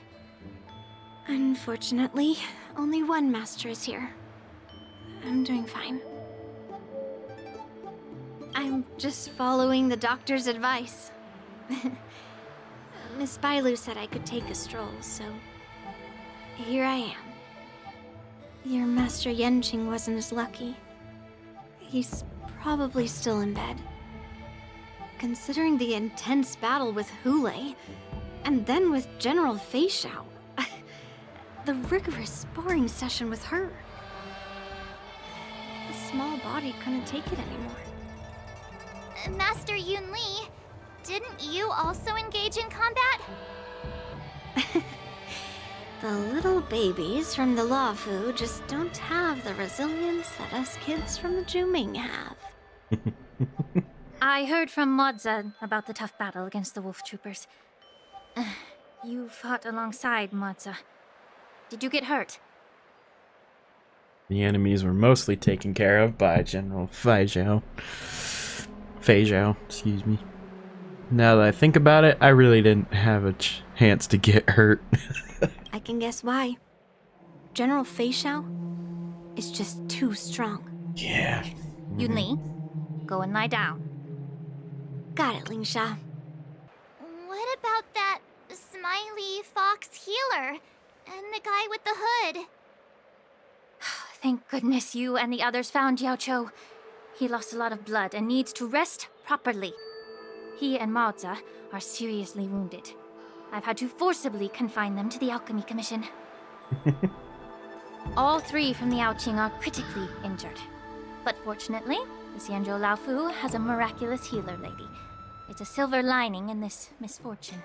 Unfortunately, only one master is here. I'm doing fine. I'm just following the doctor's advice. Miss Bailu said I could take a stroll, so here I am. Your Master Yaoqing wasn't as lucky. He's probably still in bed. Considering the intense battle with Hule, and then with General Feixiao, the rigorous sparring session with her. His small body couldn't take it anymore. Master Yun Li, didn't you also engage in combat? The little babies from the Luofu just don't have the resilience that us kids from the Zhuming have. I heard from Modza about the tough battle against the wolf troopers. You fought alongside Modza. Did you get hurt? The enemies were mostly taken care of by General Feixiao. Feixiao, excuse me. Now that I think about it, I really didn't have a chance to get hurt. I can guess why. General Feixiao is just too strong. Yeah. Yun Li, go and lie down. Got it, Lingsha. What about that smiley fox healer and the guy with the hood? Thank goodness you and the others found Yao Cho. He lost a lot of blood and needs to rest properly. He and Maoza are seriously wounded. I've had to forcibly confine them to the Alchemy Commission. All three from the Yaoqing are critically injured. But fortunately, the Xianzhou Laofu has a miraculous healer lady. It's a silver lining in this misfortune.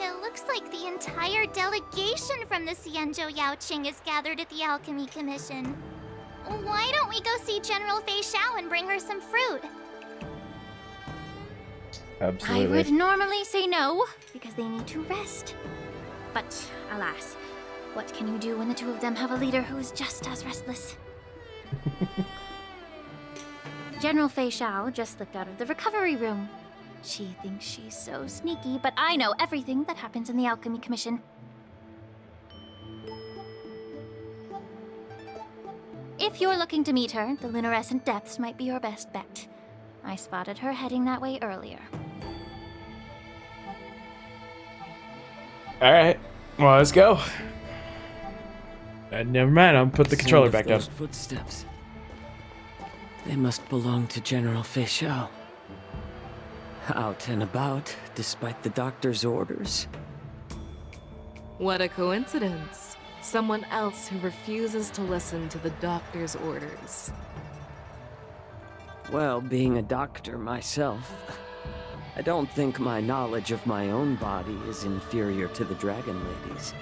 It looks like the entire delegation from the Xianzhou Yaoqing is gathered at the Alchemy Commission. Why don't we go see General Feixiao and bring her some fruit? Absolutely. I would normally say no, because they need to rest. But alas, what can you do when the two of them have a leader who is just as restless? General Feixiao just slipped out of the recovery room. She thinks she's so sneaky, but I know everything that happens in the Alchemy Commission. If you're looking to meet her, the luminescent depths might be your best bet. I spotted her heading that way earlier. Alright, well, let's go. Never mind, I'll put the controller back down. Those footsteps. They must belong to General Feixiao. Out and about, despite the doctor's orders. What a coincidence. Someone else who refuses to listen to the doctor's orders. Well, being a doctor myself, I don't think my knowledge of my own body is inferior to the Dragon Lady's.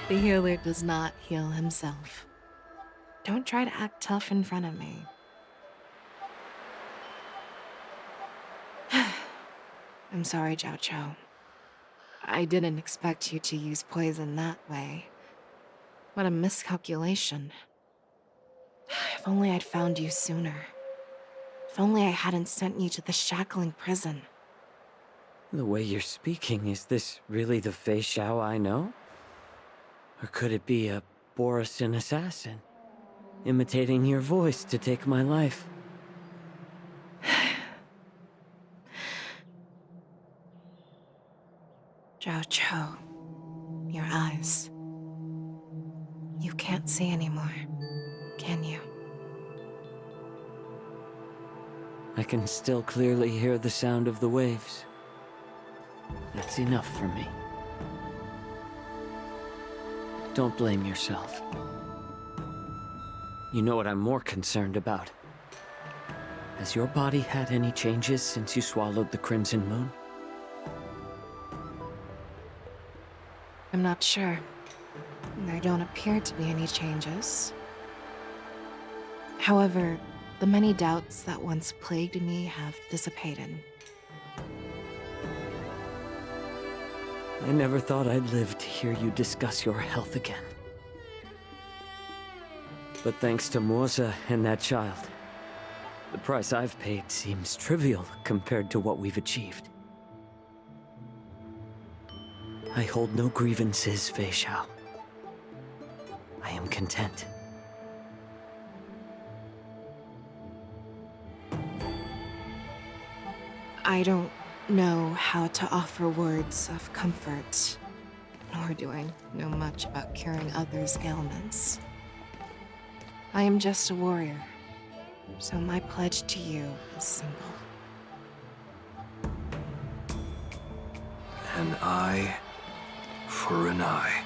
The healer does not heal himself. Don't try to act tough in front of me. I'm sorry, Jiao Cho. I didn't expect you to use poison that way. What a miscalculation. If only I'd found you sooner. If only I hadn't sent you to the shackling prison. The way you're speaking, is this really the Feixiao I know? Or could it be a Borisin assassin, imitating your voice to take my life? Jiao Cho, your eyes. You can't see anymore, can you? I can still clearly hear the sound of the waves. That's enough for me. Don't blame yourself. You know what I'm more concerned about? Has your body had any changes since you swallowed the Crimson Moon? I'm not sure. There don't appear to be any changes. However, the many doubts that once plagued me have dissipated. I never thought I'd live to hear you discuss your health again. But thanks to Moza and that child, the price I've paid seems trivial compared to what we've achieved. I hold no grievances, Feixiao. I am content. I don't know how to offer words of comfort, nor do I know much about curing others' ailments. I am just a warrior, so my pledge to you is simple. An eye for an eye.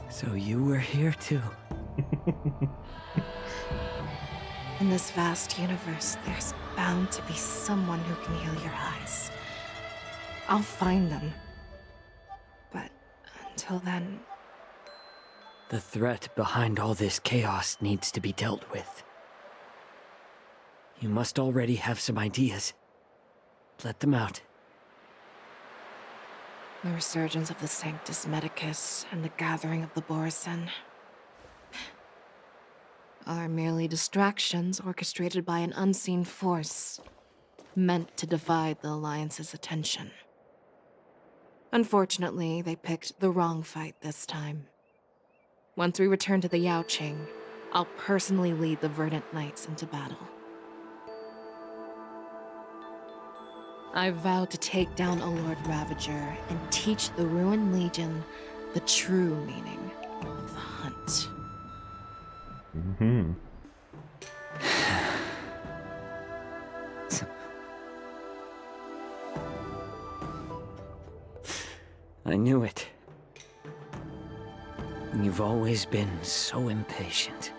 So you were here too. In this vast universe, there's bound to be someone who can heal your eyes. I'll find them. But until then... The threat behind all this chaos needs to be dealt with. You must already have some ideas. Let them out. The resurgence of the Sanctus Medicus and the gathering of the Borison are merely distractions orchestrated by an unseen force, meant to divide the Alliance's attention. Unfortunately, they picked the wrong fight this time. Once we return to the Yaoqing, I'll personally lead the Verdant Knights into battle. I vow to take down a Lord Ravager and teach the Ruined Legion the true meaning of the hunt. Mm-hmm. I knew it. You've always been so impatient.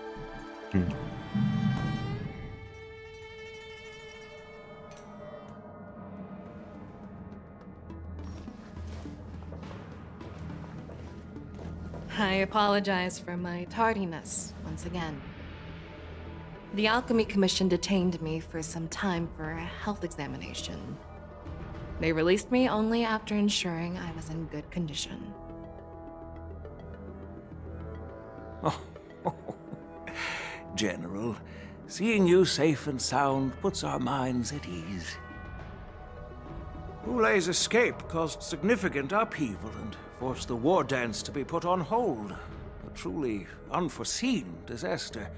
I apologize for my tardiness once again. The Alchemy Commission detained me for some time for a health examination. They released me only after ensuring I was in good condition. General, seeing you safe and sound puts our minds at ease. Hulei's escape caused significant upheaval and forced the Wardance to be put on hold. A truly unforeseen disaster.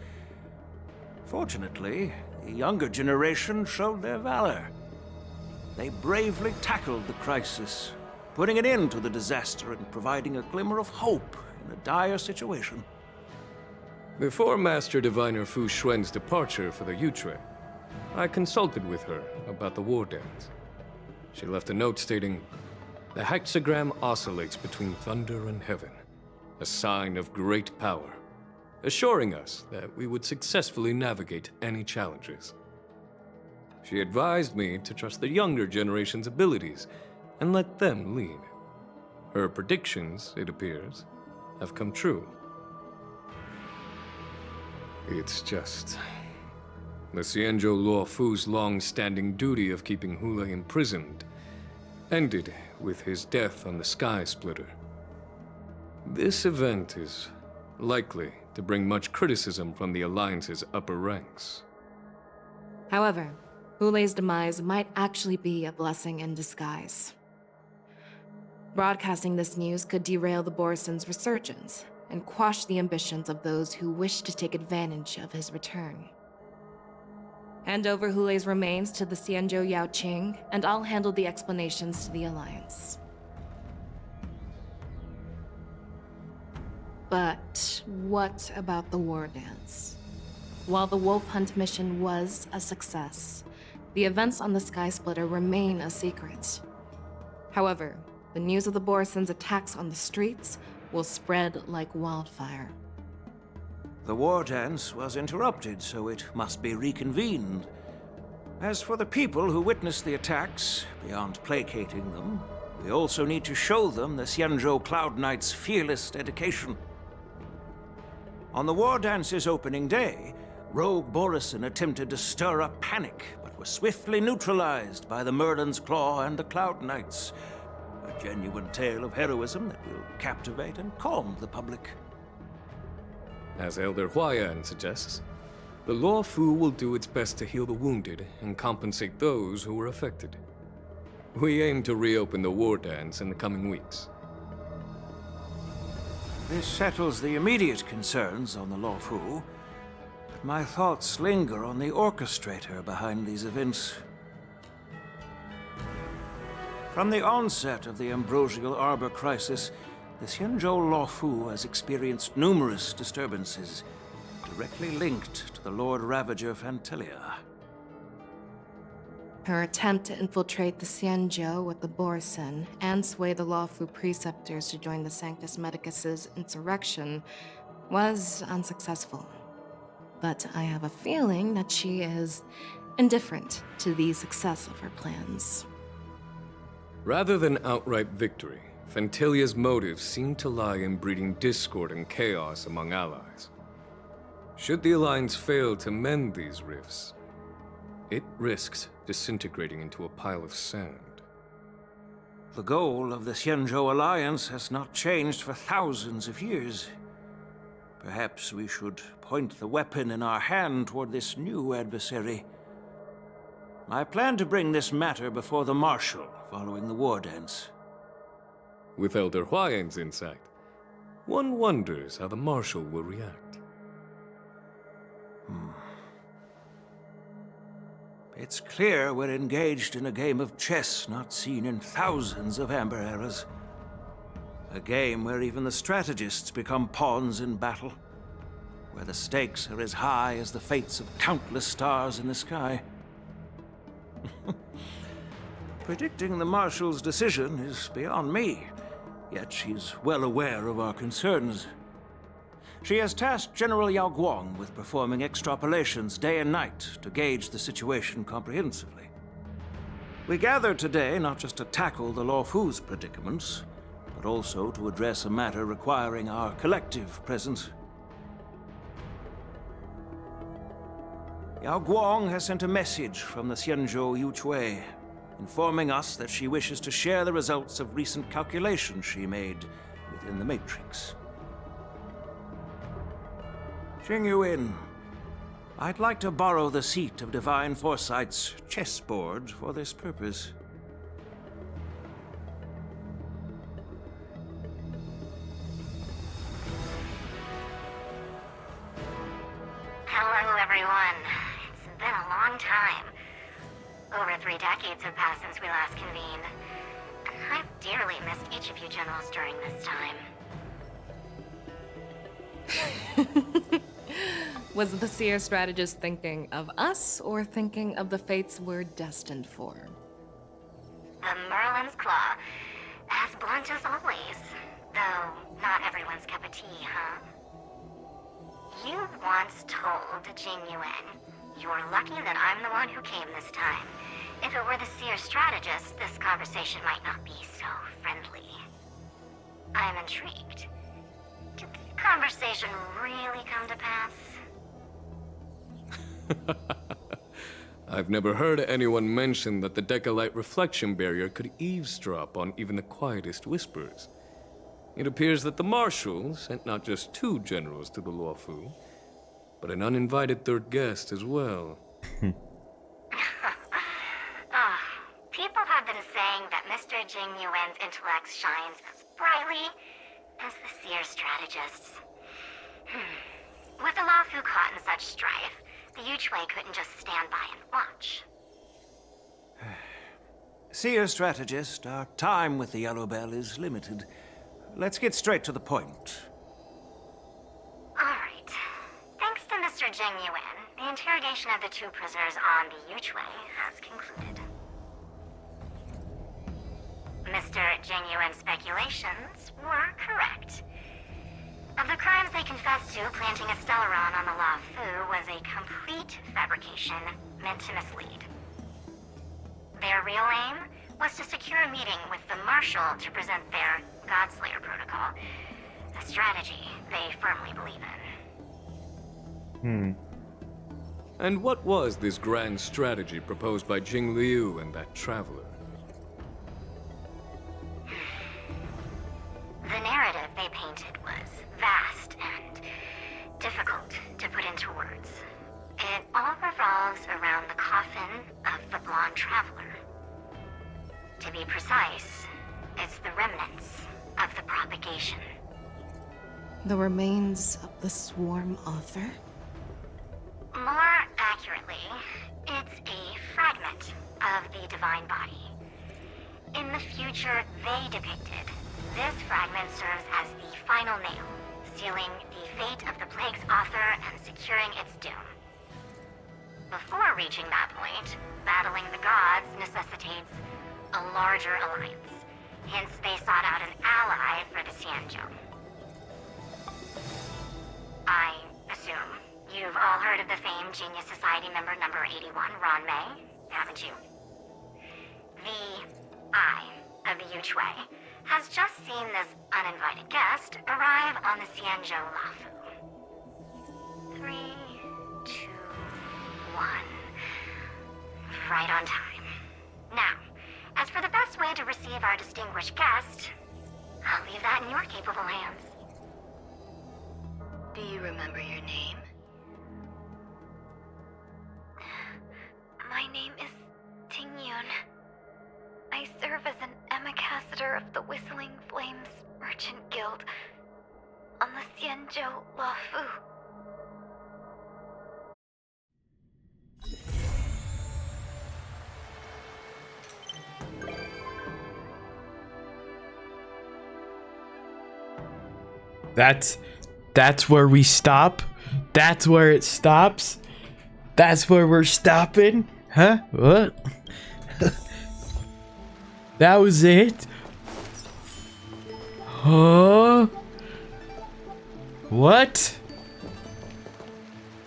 Fortunately, the younger generation showed their valor. They bravely tackled the crisis, putting an end to the disaster and providing a glimmer of hope in a dire situation. Before Master Diviner Fu Xuan's departure for the Yutre, I consulted with her about the Wardance. She left a note stating, "The hexagram oscillates between thunder and heaven, a sign of great power, assuring us that we would successfully navigate any challenges." She advised me to trust the younger generation's abilities and let them lead. Her predictions, it appears, have come true. It's just... the Xianzhou Luofu's long-standing duty of keeping Hulei imprisoned ended with his death on the Sky Splitter. This event is likely to bring much criticism from the Alliance's upper ranks. However, Hulei's demise might actually be a blessing in disguise. Broadcasting this news could derail the Borison's resurgence and quash the ambitions of those who wish to take advantage of his return. Hand over Hulei's remains to the Xianzhou Yaoqing, and I'll handle the explanations to the Alliance. But what about the Wardance? While the Wolf Hunt mission was a success, the events on the Sky Splitter remain a secret. However, the news of the Borison's attacks on the streets will spread like wildfire. The Wardance was interrupted, so it must be reconvened. As for the people who witnessed the attacks, beyond placating them, we also need to show them the Xianzhou Cloud Knight's fearless dedication. On the Wardance's opening day, Rogue Borison attempted to stir up panic, but was swiftly neutralized by the Merlin's Claw and the Cloud Knights. A genuine tale of heroism that will captivate and calm the public. As Elder Huayan suggests, the Luofu will do its best to heal the wounded and compensate those who were affected. We aim to reopen the Wardance in the coming weeks. This settles the immediate concerns on the Luofu, but my thoughts linger on the orchestrator behind these events. From the onset of the Ambrosial Arbor crisis, the Xianzhou Luofu has experienced numerous disturbances, directly linked to the Lord Ravager Fantelia. Her attempt to infiltrate the Xianzhou with the Borsen and sway the Luofu preceptors to join the Sanctus Medicus's insurrection was unsuccessful. But I have a feeling that she is indifferent to the success of her plans. Rather than outright victory, Fantelia's motives seem to lie in breeding discord and chaos among allies. Should the Alliance fail to mend these rifts, it risks disintegrating into a pile of sand. The goal of the Xianzhou Alliance has not changed for thousands of years. Perhaps we should point the weapon in our hand toward this new adversary. I plan to bring this matter before the Marshal following the Wardance. With Elder Huayan's insight, one wonders how the Marshal will react. It's clear we're engaged in a game of chess not seen in thousands of Amber eras. A game where even the strategists become pawns in battle. Where the stakes are as high as the fates of countless stars in the sky. Predicting the Marshal's decision is beyond me, yet she's well aware of our concerns. She has tasked General Yaoqing with performing extrapolations day and night to gauge the situation comprehensively. We gathered today not just to tackle the Luofu's predicaments, but also to address a matter requiring our collective presence. Yaoqing has sent a message from the Xianzhou Yuchui, informing us that she wishes to share the results of recent calculations she made within the Matrix. Jingyuin, I'd like to borrow the seat of Divine Foresight's chessboard for this purpose. Hello, everyone. It's been a long time. Over 3 decades have passed since we last convened. And I've dearly missed each of you generals during this time. Was the Seer strategist thinking of us or thinking of the fates we're destined for? The Merlin's Claw. As blunt as always. Though, not everyone's cup of tea, huh? You once told Jingyuan, "You're lucky that I'm the one who came this time. If it were the Seer strategist, this conversation might not be so friendly." I'm intrigued. Did the conversation really come to pass? I've never heard anyone mention that the Decalite reflection barrier could eavesdrop on even the quietest whispers. It appears that the Marshal sent not just 2 generals to the Luofu, but an uninvited 3rd guest as well. People have been saying that Mr. Jingyuan's intellect shines as brightly as the Seer strategist's. With the Luofu caught in such strife, the Yuchui couldn't just stand by and watch. Seer strategist, our time with the Yellow Bell is limited. Let's get straight to the point. Alright. Thanks to Mr. Jingyuan, the interrogation of the 2 prisoners on the Yuchui has concluded. Mr. Jingyuan's speculations were correct. Of the crimes they confessed to, planting a Stellaron on the Luofu was a complete fabrication meant to mislead. Their real aim was to secure a meeting with the Marshal to present their Godslayer protocol, a strategy they firmly believe in. And what was this grand strategy proposed by Jing Liu and that traveler? The narrative they painted was vast and difficult to put into words. It all revolves around the coffin of the blonde traveler. To be precise, it's the remnants of the propagation. The remains of the Swarm Author? divine body. In the future they depicted, this fragment serves as the final nail, sealing the fate of the plague's author and securing its doom. Before reaching that point, battling the gods necessitates a larger alliance. Hence, they sought out an ally for the Xianzhou. I assume you've all heard of the famed Genius Society member number 81, Ron May, haven't you? The Eye of the Yuchwei has just seen this uninvited guest arrive on the Xianzhou Lafu. 3, 2, 1. Right on time. Now, as for the best way to receive our distinguished guest, I'll leave that in your capable hands. Do you remember your name? My name is Tingyun. I serve as an ambassador of the Whistling Flames Merchant Guild on the Xianzhou Lafu. That's where we stop? That's where it stops? That's where we're stopping? Huh? What? That was it? Huh? What?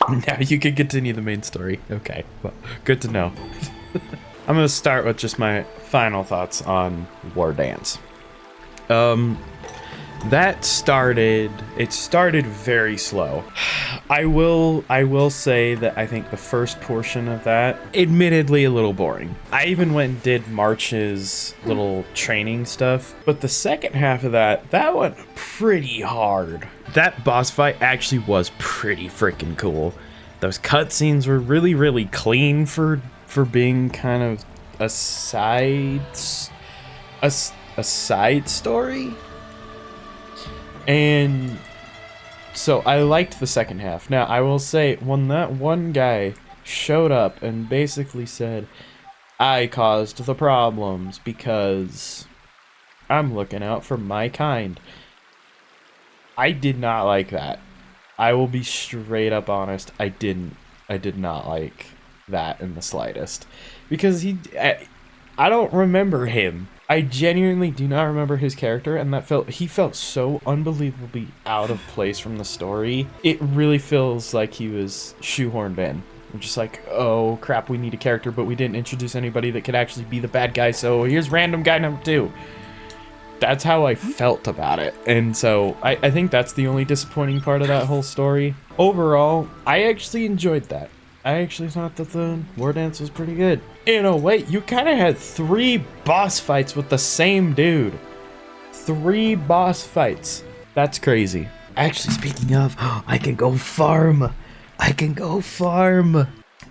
Now you can continue the main story. Okay, well, good to know. I'm gonna start with just my final thoughts on Wardance. It started very slow. I will say that I think the first portion of that, admittedly a little boring. I even went and did March's little training stuff, but the second half of that went pretty hard. That boss fight actually was pretty freaking cool. Those cutscenes were really, really clean for being kind of a side story. And so I liked the second half. Now, I will say, when that one guy showed up and basically said, I caused the problems because I'm looking out for my kind, I did not like that. I will be straight up honest, I did not like that in the slightest. Because I don't remember him. I genuinely do not remember his character, and he felt so unbelievably out of place from the story. It really feels like he was shoehorned in. I'm just like, oh crap, we need a character, but we didn't introduce anybody that could actually be the bad guy, so here's random guy number 2. That's how I felt about it. And so I think that's the only disappointing part of that whole story. Overall, I actually enjoyed that. I actually thought that the Wardance was pretty good. In a way, you kind of had 3 boss fights with the same dude. 3 boss fights. That's crazy. Actually, speaking of, I can go farm.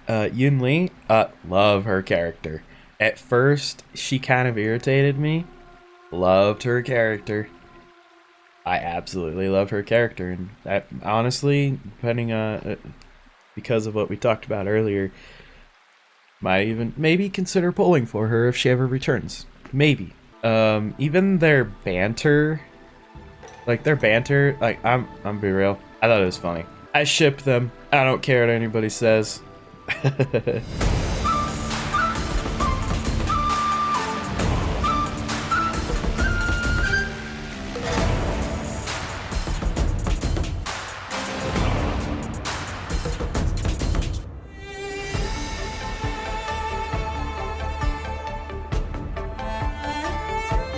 Yun Li, love her character. At first, she kind of irritated me. Loved her character. I absolutely love her character. And that, honestly, depending on... because of what we talked about earlier, might even maybe consider pulling for her if she ever returns. Maybe. Even their banter, I'm be real, I thought it was funny. I ship them. I don't care what anybody says.